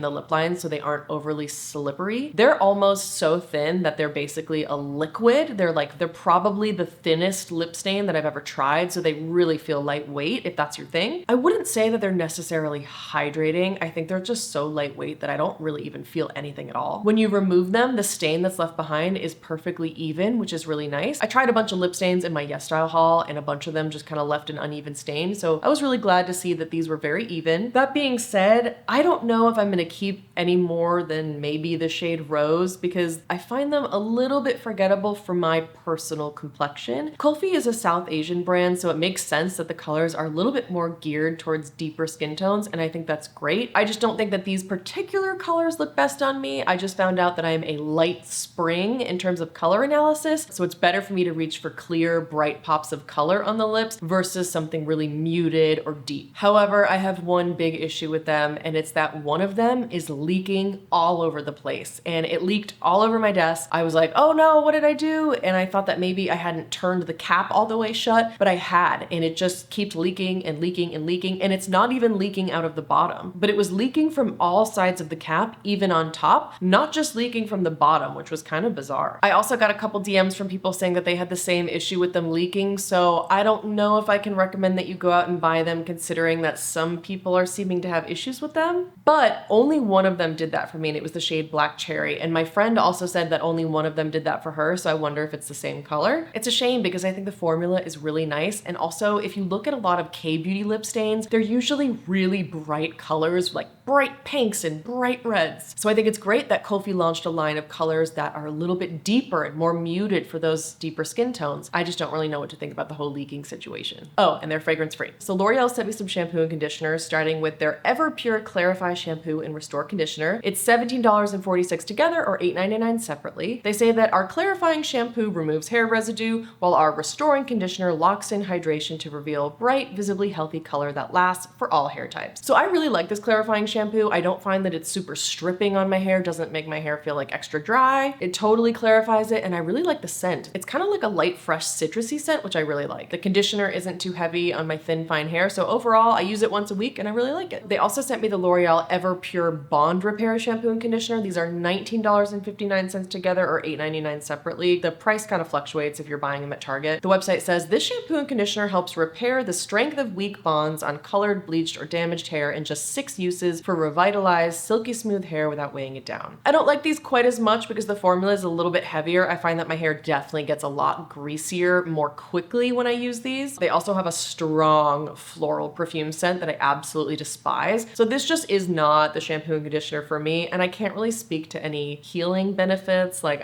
the lip line so they aren't overly slippery. They're almost so thin that they're basically a liquid. They're probably the thinnest lip stain that I've ever tried, so they really feel lightweight if that's your thing. I wouldn't say that they're necessarily hydrating. I think they're just so lightweight that I don't really even feel anything at all. When you remove them, the stain that's left behind is perfectly even, which is really nice. I tried a bunch of lip stains in my Yes Style haul, and a bunch of them just kind of left an uneven stain, so I was really glad to see that these were very even. That being said, I don't know if I'm gonna keep any more than maybe the shade Rose, because I find them a little bit forgettable for my personal complexion. Kulfi is a South Asian brand, so it makes sense that the colors are a little bit more geared towards deeper skin tones, and I think that's great. I just don't think that these particular colors look best on me. I just found out that I'm a light spring in terms of color analysis, so it's better for me to reach for clear, bright pops of color on the lips versus something really muted or deep. However, I have one big issue with them, and it's that one of them is leaking all over the place, and it leaked all over my desk. I was like, oh no, what did I do? And I thought that maybe I hadn't turned the cap all the way shut, but I had, and it just keeps leaking and leaking and leaking, and it's not even leaking out of the bottom, but it was leaking from all sides of the cap, even on top, not just leaking from the bottom, which was kind of bizarre. I also got a couple DMs from people saying that they had the same issue with them leaking, so I don't know if I can recommend that you go out and buy them, considering that some people are seeming to have issues with them. But only one of them did that for me, and it was the shade Black Cherry, and my friend also said that only one of them did that for her, so I wonder if it's the same color. It's a shame because I think the formula is really nice, and also if you look at a lot of K-beauty lip stains, they're usually really bright colors, like bright pinks and bright reds. So I think it's great that Kulfi launched a line of colors that are a little bit deeper and more muted for those deeper skin tones. I just don't really know what to think about the whole leaking situation. Oh, and they're fragrance free. So L'Oreal sent me some shampoo and conditioner, starting with their Ever Pure Clarify Shampoo and Restore Conditioner. It's $17.46 together or $8.99 separately. They say that our clarifying shampoo removes hair residue, while our restoring conditioner locks in hydration to reveal bright, visibly healthy color that lasts for all hair types. So I really like this clarifying shampoo. I don't find that it's super stripping on my hair, doesn't make my hair feel like extra dry. It totally clarifies it, and I really like the scent. It's kind of like a light, fresh, citrusy scent, which I really like. The conditioner isn't too heavy on my thin, fine hair, so overall, I use it once a week, and I really like it. They also sent me the L'Oreal Ever Pure Bond Repair Shampoo and Conditioner. These are $19.59 together or $8.99 separately. The price kind of fluctuates if you're buying them at Target. The website says, this shampoo and conditioner helps repair the strength of weak bonds on colored, bleached, or damaged hair in just 6 uses for revitalized, silky smooth hair without weighing it down. I don't like these quite as much because the formula is a little bit heavier. I find that my hair definitely gets a lot greasier more quickly when I use these. They also have a strong floral perfume scent that I absolutely despise. So this just is not the shampoo and conditioner for me, and I can't really speak to any healing benefits. Like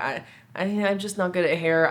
I'm just not good at hair.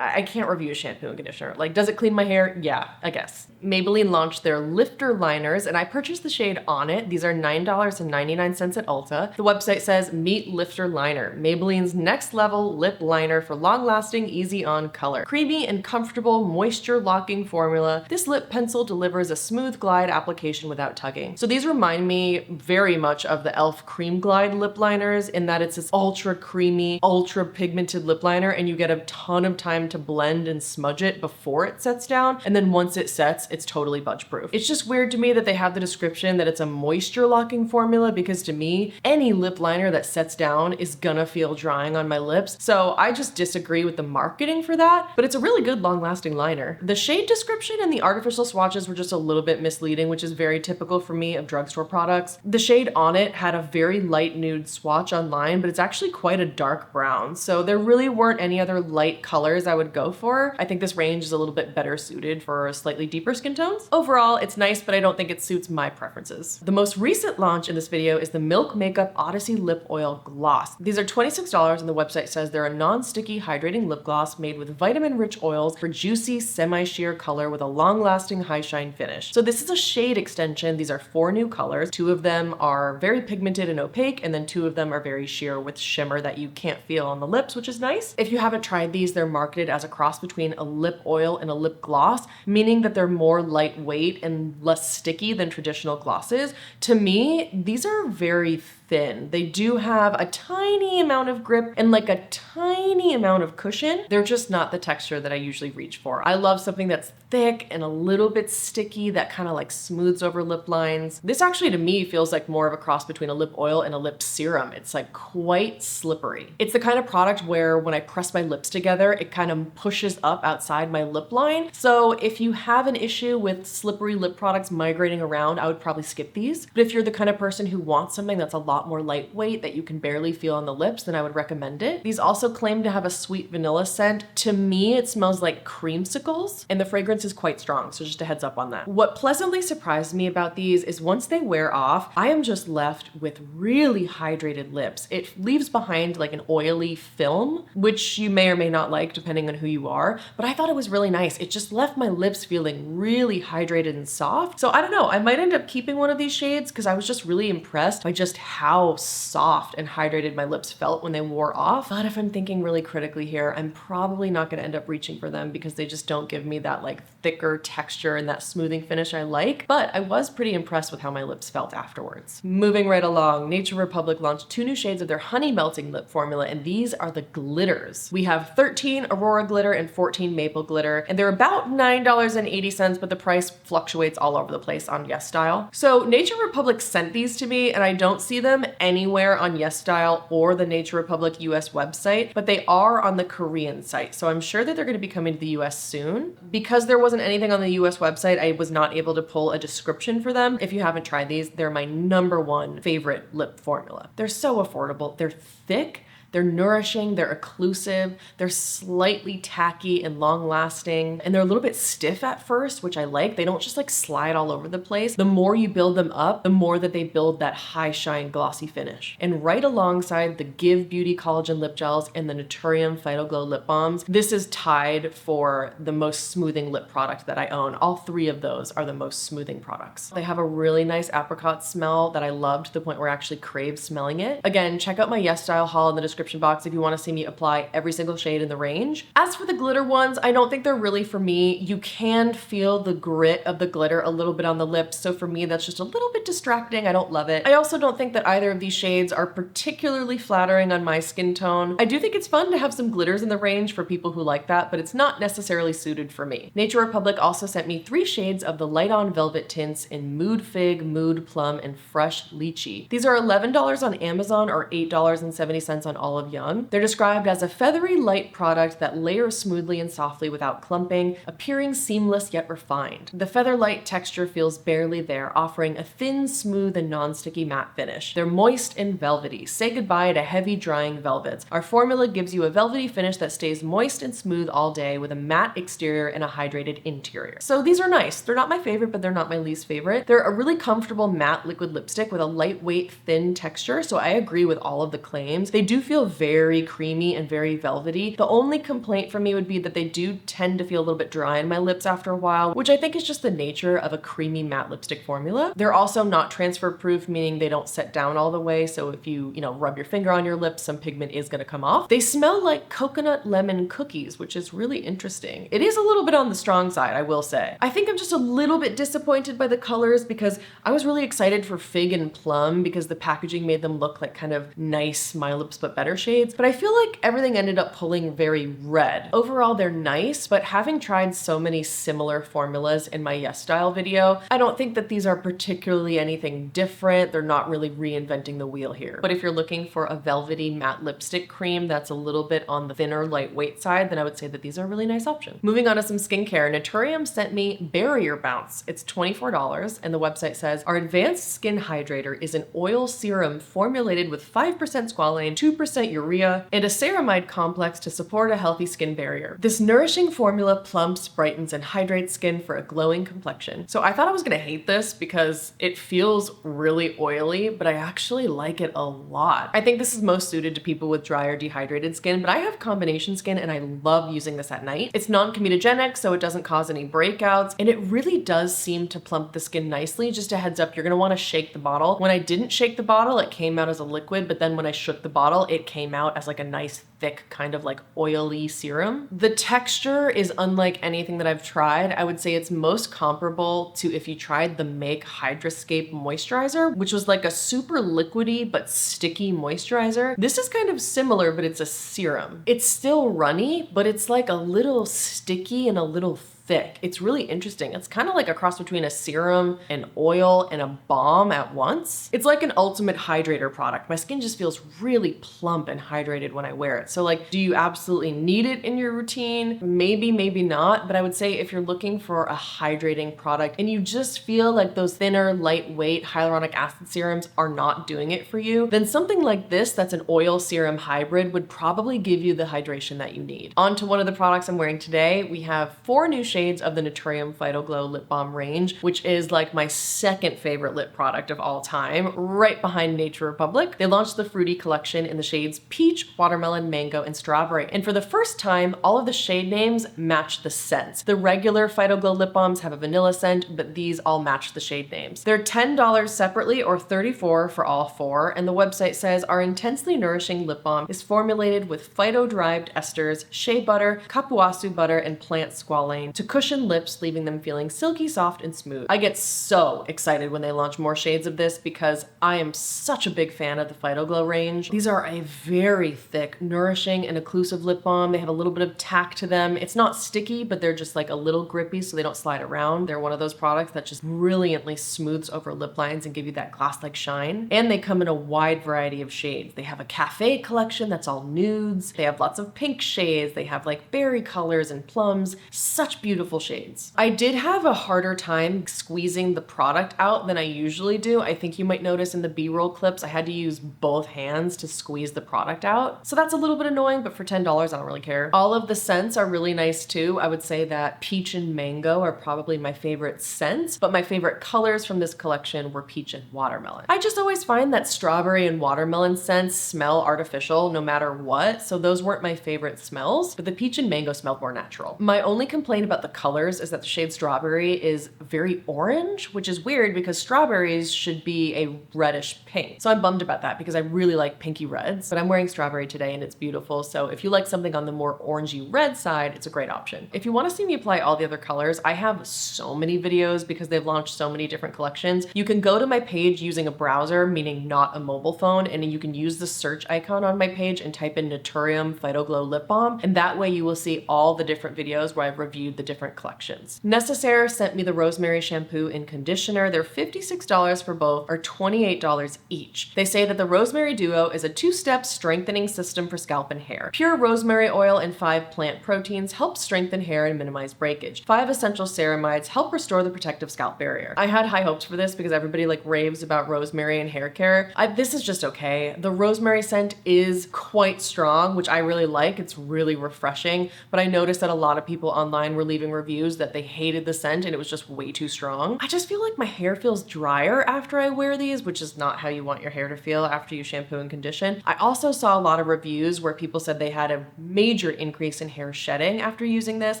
I can't review a shampoo and conditioner. Like, does it clean my hair? Yeah, I guess. Maybelline launched their Lifter Liners, and I purchased the shade On It. These are $9.99 at Ulta. The website says, meet Lifter Liner, Maybelline's next level lip liner for long-lasting, easy-on color. Creamy and comfortable, moisture-locking formula, this lip pencil delivers a smooth glide application without tugging. So these remind me very much of the e.l.f. Cream Glide lip liners in that it's this ultra creamy, ultra pigmented lip liner, and you get a ton of time to blend and smudge it before it sets down, and then once it sets, it's totally budge proof. It's just weird to me that they have the description that it's a moisture locking formula, because to me, any lip liner that sets down is gonna feel drying on my lips. So I just disagree with the marketing for that, but it's a really good long lasting liner. The shade description and the artificial swatches were just a little bit misleading, which is very typical for me of drugstore products. The shade On It had a very light nude swatch online, but it's actually quite a dark brown. So there really weren't any other light colors I would go for. I think this range is a little bit better suited for slightly deeper skin tones. Overall, it's nice, but I don't think it suits my preferences. The most recent launch in this video is the Milk Makeup Odyssey Lip Oil Gloss. These are $26 and the website says they're a non-sticky hydrating lip gloss made with vitamin-rich oils for juicy, semi-sheer color with a long-lasting high shine finish. So this is a shade extension. These are 4 new colors. 2 of them are very pigmented and opaque, and then 2 of them are very sheer with shimmer that you can't feel on the lips, which is nice. If you haven't tried these, they're marketed as a cross between a lip oil and a lip gloss, meaning that they're more lightweight and less sticky than traditional glosses. To me, these are very thin. They do have a tiny amount of grip and like a tiny amount of cushion. They're just not the texture that I usually reach for. I love something that's thick and a little bit sticky that kind of like smooths over lip lines. This actually to me feels like more of a cross between a lip oil and a lip serum. It's like quite slippery. It's the kind of product where when I press my lips together, it kind of pushes up outside my lip line. So if you have an issue with slippery lip products migrating around, I would probably skip these. But if you're the kind of person who wants something that's a lot more lightweight that you can barely feel on the lips, then I would recommend it. These also claim to have a sweet vanilla scent. To me, it smells like creamsicles, and the fragrance is quite strong, so just a heads up on that. What pleasantly surprised me about these is once they wear off, I am just left with really hydrated lips. It leaves behind like an oily film, which you may or may not like depending on who you are, but I thought it was really nice. It just left my lips feeling really hydrated and soft. So I don't know, I might end up keeping one of these shades because I was just really impressed by just how soft and hydrated my lips felt when they wore off. But if I'm thinking really critically here, I'm probably not gonna end up reaching for them because they just don't give me that like thicker texture and that smoothing finish I like. But I was pretty impressed with how my lips felt afterwards. Moving right along, Nature Republic launched 2 new shades of their honey melting lip formula, and these are the glitters. We have 13 Aurora glitter and 14 maple glitter, and they're about $9.80, but the price fluctuates all over the place on YesStyle. So Nature Republic sent these to me, and I don't see them anywhere on YesStyle or the Nature Republic US website, but they are on the Korean site. So I'm sure that they're gonna be coming to the US soon. Because there wasn't anything on the US website, I was not able to pull a description for them. If you haven't tried these, they're my #1 favorite lip formula. They're so affordable, they're thick, they're nourishing, they're occlusive, they're slightly tacky and long lasting, and they're a little bit stiff at first, which I like. They don't just like slide all over the place. The more you build them up, the more that they build that high shine glossy finish. And right alongside the Give Beauty Collagen Lip Gels and the Naturium Phytoglow Lip Balms, this is tied for the most smoothing lip product that I own. All 3 of those are the most smoothing products. They have a really nice apricot smell that I loved to the point where I actually craved smelling it. Again, check out my YesStyle haul in the description box if you want to see me apply every single shade in the range. As for the glitter ones, I don't think they're really for me. You can feel the grit of the glitter a little bit on the lips, so for me that's just a little bit distracting. I don't love it. I also don't think that either of these shades are particularly flattering on my skin tone. I do think it's fun to have some glitters in the range for people who like that, but it's not necessarily suited for me. Nature Republic also sent me 3 shades of the Light On Velvet tints in Mood Fig, Mood Plum, and Fresh Lychee. These are $11 on Amazon or $8.70 on Olive Young. They're described as a feathery light product that layers smoothly and softly without clumping, appearing seamless yet refined. The feather light texture feels barely there, offering a thin, smooth, and non-sticky matte finish. They're moist and velvety. Say goodbye to heavy drying velvets. Our formula gives you a velvety finish that stays moist and smooth all day with a matte exterior and a hydrated interior. So these are nice. They're not my favorite, but they're not my least favorite. They're a really comfortable matte liquid lipstick with a lightweight, thin texture, so I agree with all of the claims. They do feel very creamy and very velvety. The only complaint for me would be that they do tend to feel a little bit dry in my lips after a while, which I think is just the nature of a creamy matte lipstick formula. They're also not transfer proof, meaning they don't set down all the way, so if you rub your finger on your lips, some pigment is gonna come off. They smell like coconut lemon cookies, which is really interesting. It is a little bit on the strong side, I will say. I think I'm just a little bit disappointed by the colors because I was really excited for Fig and Plum because the packaging made them look like kind of nice My Lips But Better shades, but I feel like everything ended up pulling very red. Overall, they're nice, but having tried so many similar formulas in my YesStyle video, I don't think that these are particularly anything different. They're not really reinventing the wheel here. But if you're looking for a velvety matte lipstick cream that's a little bit on the thinner, lightweight side, then I would say that these are a really nice option. Moving on to some skincare, Naturium sent me Barrier Bounce. It's $24, and the website says, our advanced skin hydrator is an oil serum formulated with 5% squalane, 2% 100% urea, and a ceramide complex to support a healthy skin barrier. This nourishing formula plumps, brightens, and hydrates skin for a glowing complexion. So I thought I was gonna hate this because it feels really oily, but I actually like it a lot. I think this is most suited to people with dry or dehydrated skin, but I have combination skin and I love using this at night. It's non-comedogenic, so it doesn't cause any breakouts, and it really does seem to plump the skin nicely. Just a heads up, you're gonna wanna shake the bottle. When I didn't shake the bottle, it came out as a liquid, but then when I shook the bottle, it came out as like a nice thick kind of like oily serum. The texture is unlike anything that I've tried. I would say it's most comparable to if you tried the Make Hydrascape moisturizer, which was like a super liquidy but sticky moisturizer. This is kind of similar, but it's a serum. It's still runny, but it's like a little sticky and a little thick. It's really interesting. It's kind of like a cross between a serum, an oil, and a balm at once. It's like an ultimate hydrator product. My skin just feels really plump and hydrated when I wear it. So like, do you absolutely need it in your routine? Maybe, maybe not. But I would say if you're looking for a hydrating product and you just feel like those thinner, lightweight hyaluronic acid serums are not doing it for you, then something like this that's an oil serum hybrid would probably give you the hydration that you need. On to one of the products I'm wearing today. We have 4 new shades of the Naturium Fitglow Lip Balm range, which is like my second favorite lip product of all time, right behind Nature Republic. They launched the Fruity collection in the shades Peach, Watermelon, Mango, and Strawberry. And for the first time, all of the shade names match the scents. The regular Fitglow lip balms have a vanilla scent, but these all match the shade names. They're $10 separately or $34 for all 4, and the website says our intensely nourishing lip balm is formulated with phyto-derived esters, shea butter, kapuasu butter, and plant squalane to cushion lips, leaving them feeling silky, soft, and smooth. I get so excited when they launch more shades of this because I am such a big fan of the Fitglow range. These are a very thick, nourishing, and occlusive lip balm. They have a little bit of tack to them. It's not sticky, but they're just like a little grippy so they don't slide around. They're one of those products that just brilliantly smooths over lip lines and give you that gloss-like shine. And they come in a wide variety of shades. They have a cafe collection that's all nudes. They have lots of pink shades. They have like berry colors and plums. Such beautiful shades. I did have a harder time squeezing the product out than I usually do. I think you might notice in the B-roll clips, I had to use both hands to squeeze the product out. So that's a little bit annoying, but for $10, I don't really care. All of the scents are really nice too. I would say that peach and mango are probably my favorite scents, but my favorite colors from this collection were peach and watermelon. I just always find that strawberry and watermelon scents smell artificial no matter what, so those weren't my favorite smells, but the peach and mango smelled more natural. My only complaint about the colors is that the shade strawberry is very orange, which is weird because strawberries should be a reddish pink. So I'm bummed about that because I really like pinky reds, but I'm wearing strawberry today and it's beautiful. So if you like something on the more orangey red side, it's a great option. If you want to see me apply all the other colors, I have so many videos because they've launched so many different collections. You can go to my page using a browser, meaning not a mobile phone, and you can use the search icon on my page and type in Naturium Fitglow Lip Balm, and that way you will see all the different videos where I've reviewed the different collections. Necessaire sent me the Rosemary shampoo and conditioner. They're $56 for both, or $28 each. They say that the Rosemary Duo is a 2-step strengthening system for scalp and hair. Pure rosemary oil and 5 plant proteins help strengthen hair and minimize breakage. 5 essential ceramides help restore the protective scalp barrier. I had high hopes for this because everybody like raves about rosemary and hair care. This is just okay. The rosemary scent is quite strong, which I really like. It's really refreshing, but I noticed that a lot of people online were leaving reviews that they hated the scent and it was just way too strong. I just feel like my hair feels drier after I wear these, which is not how you want your hair to feel after you shampoo and condition. I also saw a lot of reviews where people said they had a major increase in hair shedding after using this.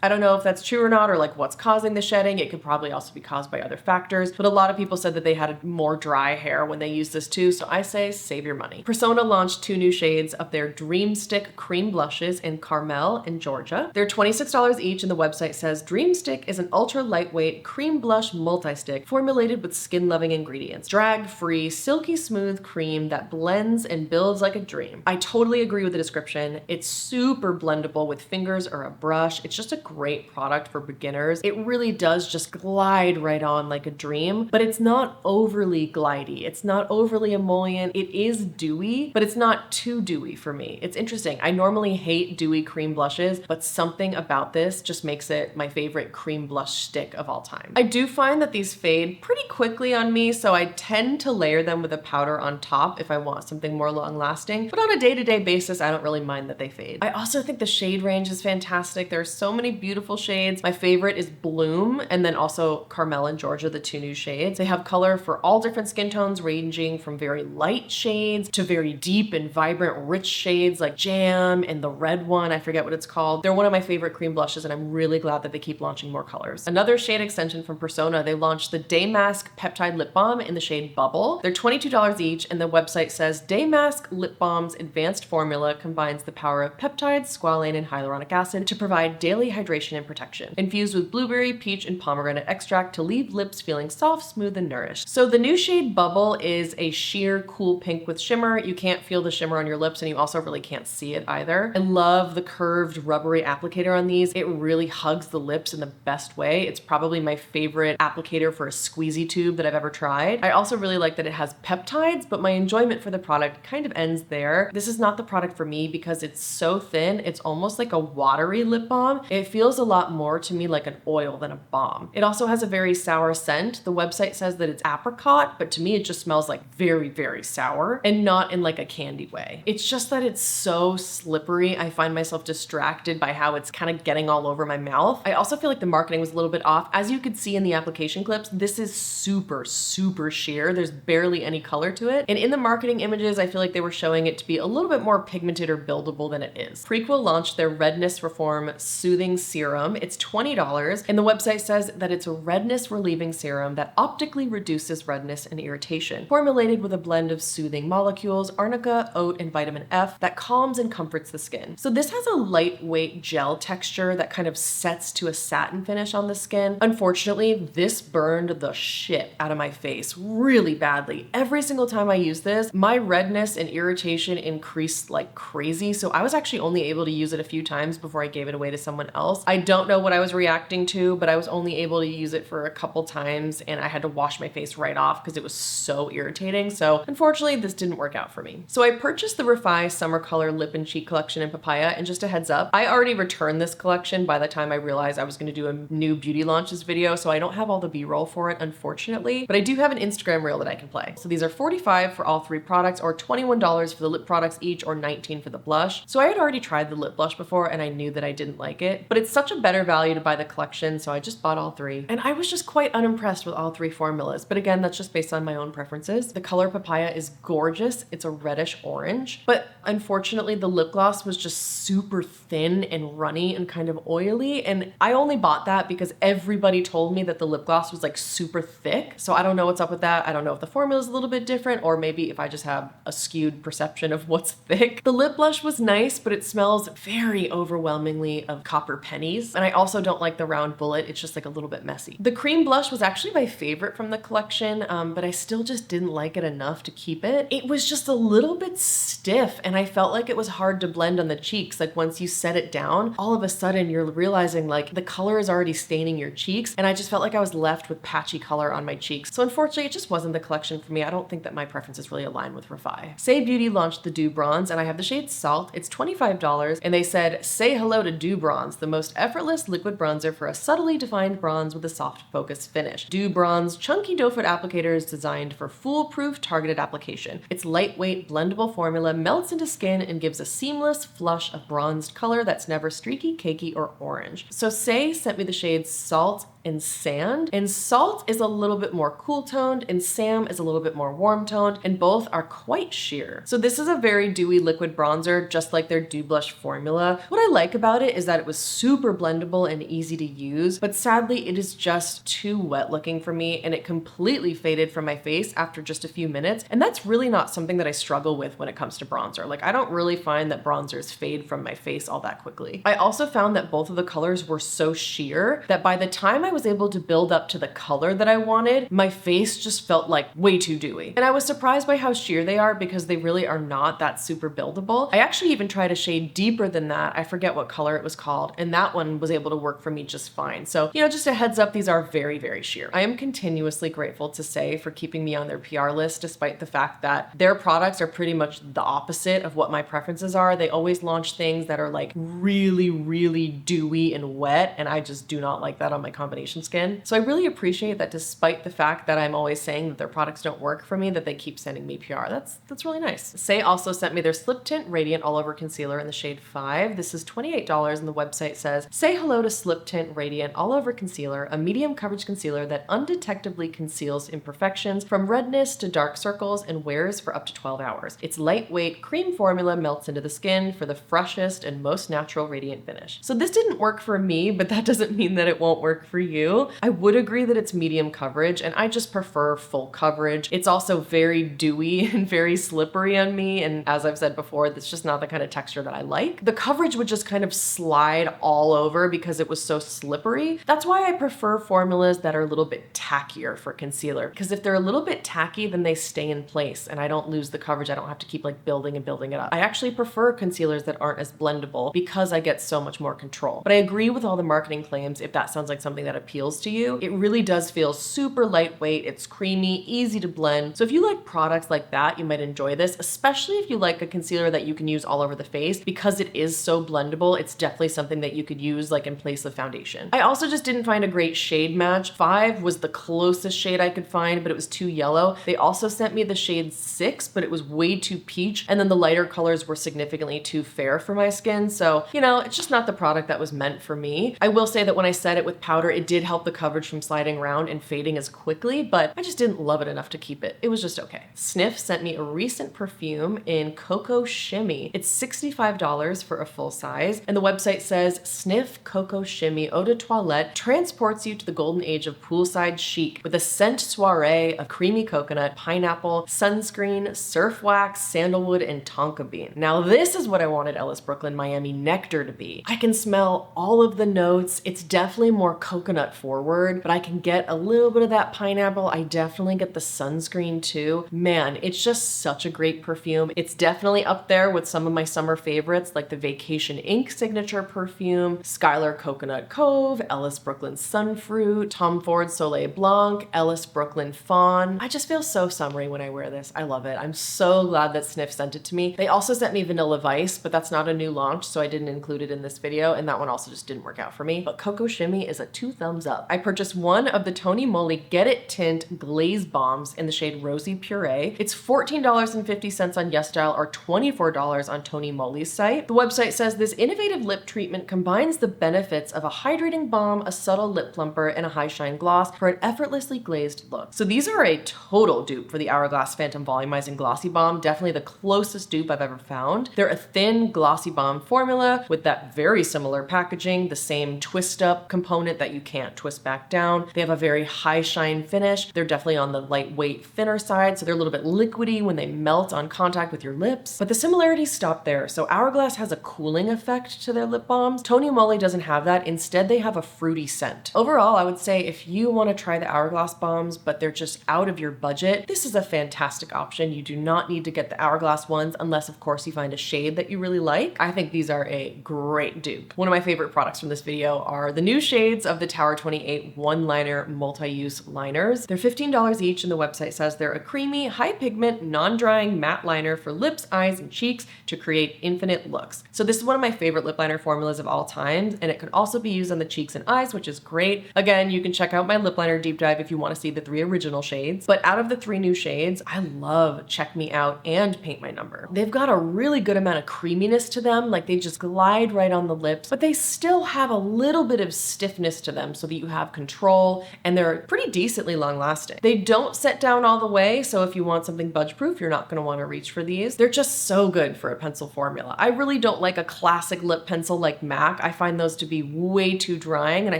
I don't know if that's true or not, or like what's causing the shedding. It could probably also be caused by other factors, but a lot of people said that they had more dry hair when they used this too, so I say save your money. Persona launched 2 new shades of their Dream Stick cream blushes in Carmel and Georgia. They're $26 each, and the website says Dream Stick is an ultra lightweight cream blush multi-stick formulated with skin-loving ingredients. Drag-free, silky smooth cream that blends and builds like a dream. I totally agree with the description. It's super blendable with fingers or a brush. It's just a great product for beginners. It really does just glide right on like a dream, but it's not overly glidey. It's not overly emollient. It is dewy, but it's not too dewy for me. It's interesting. I normally hate dewy cream blushes, but something about this just makes it my favorite cream blush stick of all time. I do find that these fade pretty quickly on me, so I tend to layer them with a powder on top if I want something more long lasting, but on a day-to-day basis, I don't really mind that they fade. I also think the shade range is fantastic. There are so many beautiful shades. My favorite is Bloom, and then also Carmel and Georgia, the two new shades. They have color for all different skin tones, ranging from very light shades to very deep and vibrant, rich shades like Jam and the red one, I forget what it's called. They're one of my favorite cream blushes, and I'm really glad that they keep launching more colors. Another shade extension from Persona, they launched the Day Mask Peptide Lip Balm in the shade Bubble. They're $22 each, and the website says Day Mask Lip Balm's advanced formula combines the power of peptides, squalane, and hyaluronic acid to provide daily hydration and protection. Infused with blueberry, peach, and pomegranate extract to leave lips feeling soft, smooth, and nourished. So the new shade Bubble is a sheer cool pink with shimmer. You can't feel the shimmer on your lips, and you also really can't see it either. I love the curved rubbery applicator on these. It really hugs the lips in the best way. It's probably my favorite applicator for a squeezy tube that I've ever tried. I also really like that it has peptides, but my enjoyment for the product kind of ends there. This is not the product for me because it's so thin. It's almost like a watery lip balm. It feels a lot more to me like an oil than a balm. It also has a very sour scent. The website says that it's apricot, but to me it just smells like very, very sour, and not in like a candy way. It's just that it's so slippery. I find myself distracted by how it's kind of getting all over my mouth. I also feel like the marketing was a little bit off. As you could see in the application clips, this is super, super sheer. There's barely any color to it. And in the marketing images, I feel like they were showing it to be a little bit more pigmented or buildable than it is. Prequel launched their Redness Reform Soothing Serum. It's $20, and the website says that it's a redness relieving serum that optically reduces redness and irritation, formulated with a blend of soothing molecules, arnica, oat, and vitamin F that calms and comforts the skin. So this has a lightweight gel texture that kind of sets to a satin finish on the skin. Unfortunately, this burned the shit out of my face really badly. Every single time I use this, my redness and irritation increased like crazy, so I was actually only able to use it a few times before I gave it away to someone else. I don't know what I was reacting to, but I was only able to use it for a couple times, and I had to wash my face right off because it was so irritating. So unfortunately, this didn't work out for me. So I purchased the Refi Summer Color Lip and Cheek Collection in Papaya, and just a heads up, I already returned this collection by the time I realized I was going to do a new beauty launches video, so I don't have all the B-roll for it, unfortunately, but I do have an Instagram reel that I can play. So these are $45 for all three products, or $21 for the lip products each, or $19 for the blush. So I had already tried the lip blush before, and I knew that I didn't like it, but it's such a better value to buy the collection, so I just bought all three. And I was just quite unimpressed with all three formulas, but again, that's just based on my own preferences. The color Papaya is gorgeous. It's a reddish orange, but unfortunately the lip gloss was just super thin and runny and kind of oily, and I only bought that because everybody told me that the lip gloss was like super thick. So I don't know what's up with that. I don't know if the formula is a little bit different, or maybe if I just have a skewed perception of what's thick. The lip blush was nice, but it smells very overwhelmingly of copper pennies, and I also don't like the round bullet. It's just like a little bit messy. The cream blush was actually my favorite from the collection, but I still just didn't like it enough to keep it. It was just a little bit stiff, and I felt like it was hard to blend on the cheeks. Like once you set it down, all of a sudden you're realizing like the color is already staining your cheeks, and I just felt like I was left with patchy color on my cheeks. So unfortunately, it just wasn't the collection for me. I don't think that my preferences really align with Refi. Say Beauty launched the Dew Bronze, and I have the shade Salt. It's $25, and they said, say hello to Dew Bronze, the most effortless liquid bronzer for a subtly defined bronze with a soft focus finish. Dew Bronze chunky doe foot applicator is designed for foolproof targeted application. Its lightweight blendable formula melts into skin and gives a seamless flush of bronzed color that's never streaky, cakey, or orange. So Say sent me the shades Salt and Sand, and Salt is a little bit more cool toned and Sam is a little bit more warm toned, and both are quite sheer. So this is a very dewy liquid bronzer, just like their Dew Blush formula. What I like about it is that it was super blendable and easy to use, but sadly it is just too wet looking for me, and it completely faded from my face after just a few minutes, and that's really not something that I struggle with when it comes to bronzer. Like I don't really find that bronzers fade from my face all that quickly. I also found that both of the colors were so sheer that by the time I was able to build up to the color that I wanted, my face just felt like way too dewy. And I was surprised by how sheer they are because they really are not that super buildable. I actually even tried a shade deeper than that. I forget what color it was called, and that one was able to work for me just fine. So, you know, just a heads up, these are very, very sheer. I am continuously grateful to Saie for keeping me on their PR list, despite the fact that their products are pretty much the opposite of what my preferences are. They always launch things that are like really, really dewy and wet, and I just do not like that on my combination skin. So I really appreciate that despite the fact that I'm always saying that their products don't work for me, that they keep sending me PR. That's really nice. Saie also sent me their Slip Tint Radiant All Over Concealer in the shade 5. This is $28 and the website says, say hello to Slip Tint Radiant All Over Concealer, a medium coverage concealer that undetectably conceals imperfections from redness to dark circles and wears for up to 12 hours. Its lightweight cream formula melts into the skin for the freshest and most natural radiant finish. So this didn't work for me, but that doesn't mean that it won't work for you. I would agree that it's medium coverage, and I just prefer full coverage. It's also very dewy and very slippery on me, and as I've said before, that's just not the kind of texture that I like. The coverage would just kind of slide all over because it was so slippery. That's why I prefer formulas that are a little bit tackier for concealer, because if they're a little bit tacky, then they stay in place and I don't lose the coverage. I don't have to keep like building and building it up. I actually prefer concealers that aren't as blendable because I get so much more control. But I agree with all the marketing claims if that sounds like something that appeals to you. It really does feel super lightweight, it's creamy, easy to blend. So if you like products like that, you might enjoy this, especially if you like a concealer that you can use all over the face. Because it is so blendable, it's definitely something that you could use like in place of foundation. I also just didn't find a great shade match. 5 was the closest shade I could find, but it was too yellow. They also sent me the shade 6, but it was way too peach, and then the lighter colors were significantly too fair for my skin. So, you know, it's just not the product that was meant for me. I will say that when I set it with powder, it did help the coverage from sliding around and fading as quickly, but I just didn't love it enough to keep it. It was just okay. Sniff sent me a recent perfume in Cocoa Shimmy. It's $65 for a full size, and the website says, Sniff Cocoa Shimmy Eau de Toilette transports you to the golden age of poolside chic with a scent soiree of creamy coconut, pineapple, sunscreen, surf wax, sandalwood, and tonka bean. Now this is what I wanted Ellis Brooklyn Miami Nectar to be. I can smell all of the notes. It's definitely more coconut forward, but I can get a little bit of that pineapple. I definitely get the sunscreen too. Man, it's just such a great perfume. It's definitely up there with some of my summer favorites like the Vacation Ink Signature Perfume, Skylar Coconut Cove, Ellis Brooklyn Sunfruit, Tom Ford Soleil Blanc, Ellis Brooklyn Fawn. I just feel so summery when I wear this. I love it. I'm so glad that Sniff sent it to me. They also sent me Vanilla Vice, but that's not a new launch, so I didn't include it in this video, and that one also just didn't work out for me. But Cocoa Shimmy is a 2 thumbs up. I purchased one of the Tony Moly Get It Tint Glaze Bombs in the shade Rosy Puree. It's $14.50 on YesStyle or $24 on Tony Moly's site. The website says this innovative lip treatment combines the benefits of a hydrating balm, a subtle lip plumper, and a high shine gloss for an effortlessly glazed look. So these are a total dupe for the Hourglass Phantom Volumizing Glossy Balm, definitely the closest dupe I've ever found. They're a thin glossy balm formula with that very similar packaging, the same twist up component that you can't twist back down. They have a very high shine finish. They're definitely on the lightweight, thinner side, so they're a little bit liquidy when they melt on contact with your lips. But the similarities stop there. So Hourglass has a cooling effect to their lip balms. Tony Moly doesn't have that. Instead, they have a fruity scent. Overall, I would say if you want to try the Hourglass bombs, but they're just out of your budget, this is a fantastic option. You do not need to get the Hourglass ones unless, of course, you find a shade that you really like. I think these are a great dupe. One of my favorite products from this video are the new shades of the Tower 28 one-liner multi-use liners. They're $15 each, and the website says they're a creamy, high pigment, non-drying matte liner for lips, eyes, and cheeks to create infinite looks. So this is one of my favorite lip liner formulas of all time, and it could also be used on the cheeks and eyes, which is great. Again, you can check out my lip liner deep dive if you want to see the 3 original shades. But out of the 3 new shades, I love Check Me Out and Paint My Number. They've got a really good amount of creaminess to them, like they just glide right on the lips, but they still have a little bit of stiffness to them so that you have control, and they're pretty decently long lasting. They don't set down all the way, so if you want something budge proof, you're not going to want to reach for these. They're just so good for a pencil formula. I really don't like a classic lip pencil like MAC. I find those to be way too drying, and I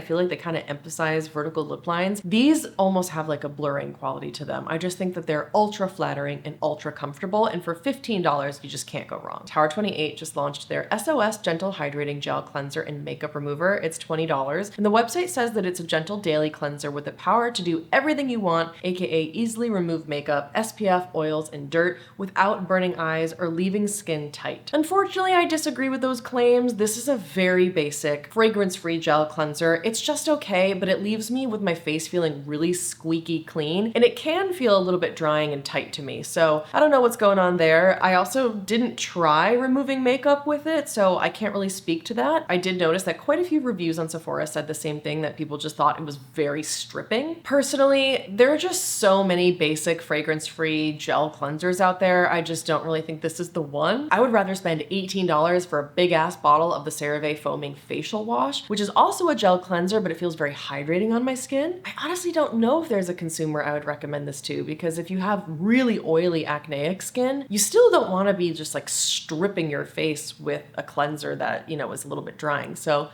feel like they kind of emphasize vertical lip lines. These almost have like a blurring quality to them. I just think that they're ultra flattering and ultra comfortable, and for $15, you just can't go wrong. Tower 28 just launched their SOS Gentle Hydrating Gel Cleanser and Makeup Remover. It's $20, and the website says that it's a gentle daily cleanser with the power to do everything you want, aka easily remove makeup, SPF, oils, and dirt without burning eyes or leaving skin tight. Unfortunately, I disagree with those claims. This is a very basic, fragrance-free gel cleanser. It's just okay, but it leaves me with my face feeling really squeaky clean, and it can feel a little bit drying and tight to me. So I don't know what's going on there. I also didn't try removing makeup with it, so I can't really speak to that. I did notice that quite a few reviews on Sephora said the same thing, that people just thought it was very stripping. Personally, there are just so many basic fragrance-free gel cleansers out there. I just don't really think this is the one. I would rather spend $18 for a big ass bottle of the CeraVe Foaming Facial Wash, which is also a gel cleanser, but it feels very hydrating on my skin. I honestly don't know if there's a consumer I would recommend this to, because if you have really oily acneic skin, you still don't want to be just like stripping your face with a cleanser that, you know, is a little bit drying. So,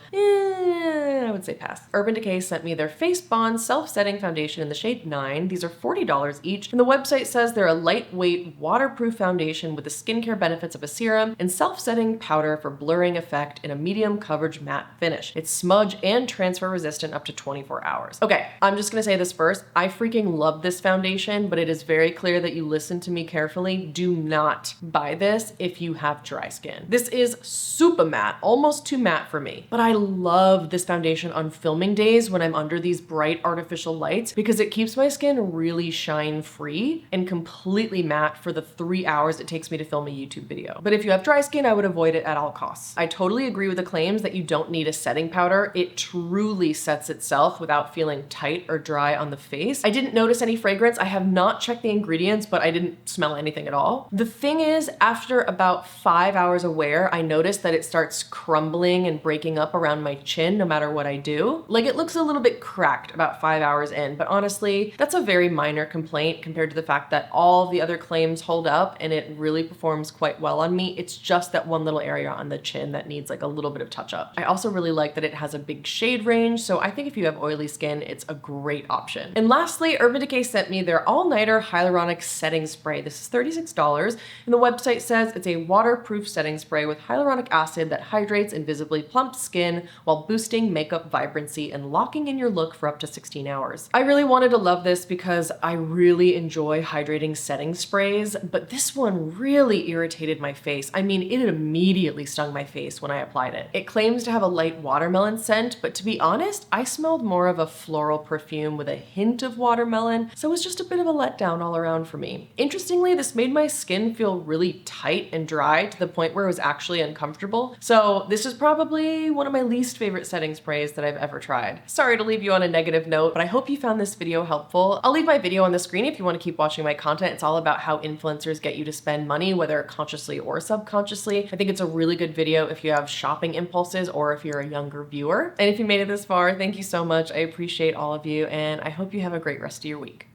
I would say pass. Urban Decay sent me their Face Bond Self-Setting Foundation in the shade 9. These are $40 each, and the website says they're a lightweight, waterproof foundation with the skincare benefits of a serum and self-setting powder for blurring effect in a medium coverage matte finish. It's smudge and transfer resistant up to 24 hours. Okay, I'm just gonna say this first. I freaking love this foundation, but it is very clear that you listen to me carefully. Do not buy this if you have dry skin. This is super matte, almost too matte for me, but I love this foundation on filming days when I'm under these bright artificial lights because it keeps my skin really shine free and completely matte for the 3 hours it takes me to film a YouTube video. But if you have dry skin, I would avoid it at all costs. I totally agree with the claims that you don't need a setting powder. It truly sets itself without feeling tight or dry on the face. I didn't notice any fragrance. I have not checked the ingredients, but I didn't smell anything at all. The thing is, after about 5 hours of wear, I noticed that it starts crumbling and breaking up around my chin no matter what I do. Like, it looks a little bit cracked about 5 hours in, but honestly, that's a very minor complaint compared to the fact that all the other claims hold up and it really performs quite well on me. It's just that one little area on the chin that needs like a little bit of touch up. I also really like that it has a big shade range, so I think if you have oily skin, it's a great option. And lastly, Urban Decay sent me their all-nighter hyaluronic setting spray. This is $36, and the website says it's a waterproof setting spray with hyaluronic acid that hydrates and visibly plumps skin while boosting makeup vibrancy and locking in your look for up to 16 hours. I really wanted to love this because I really enjoy hydrating setting sprays, but this one really irritated my face. I mean, it immediately stung my face when I applied it. It claims to have a light watermelon scent, but to be honest, I smelled more of a floral perfume with a hint of watermelon, so it was just a bit of a letdown all around for me. Interestingly, this made my skin feel really tight and dry to the point where it was actually uncomfortable. So this is probably one of my least favorite setting sprays that I've ever tried. Sorry to leave you on a negative note, but I hope you found this video helpful. I'll leave my video on the screen if you want to keep watching my content. It's all about how influencers get you to spend money, whether consciously or subconsciously. I think it's a really good video if you have shopping impulses or if you're a younger viewer. And if you made it this far, thank you so much. I appreciate all of you, and I hope you have a great rest of your week.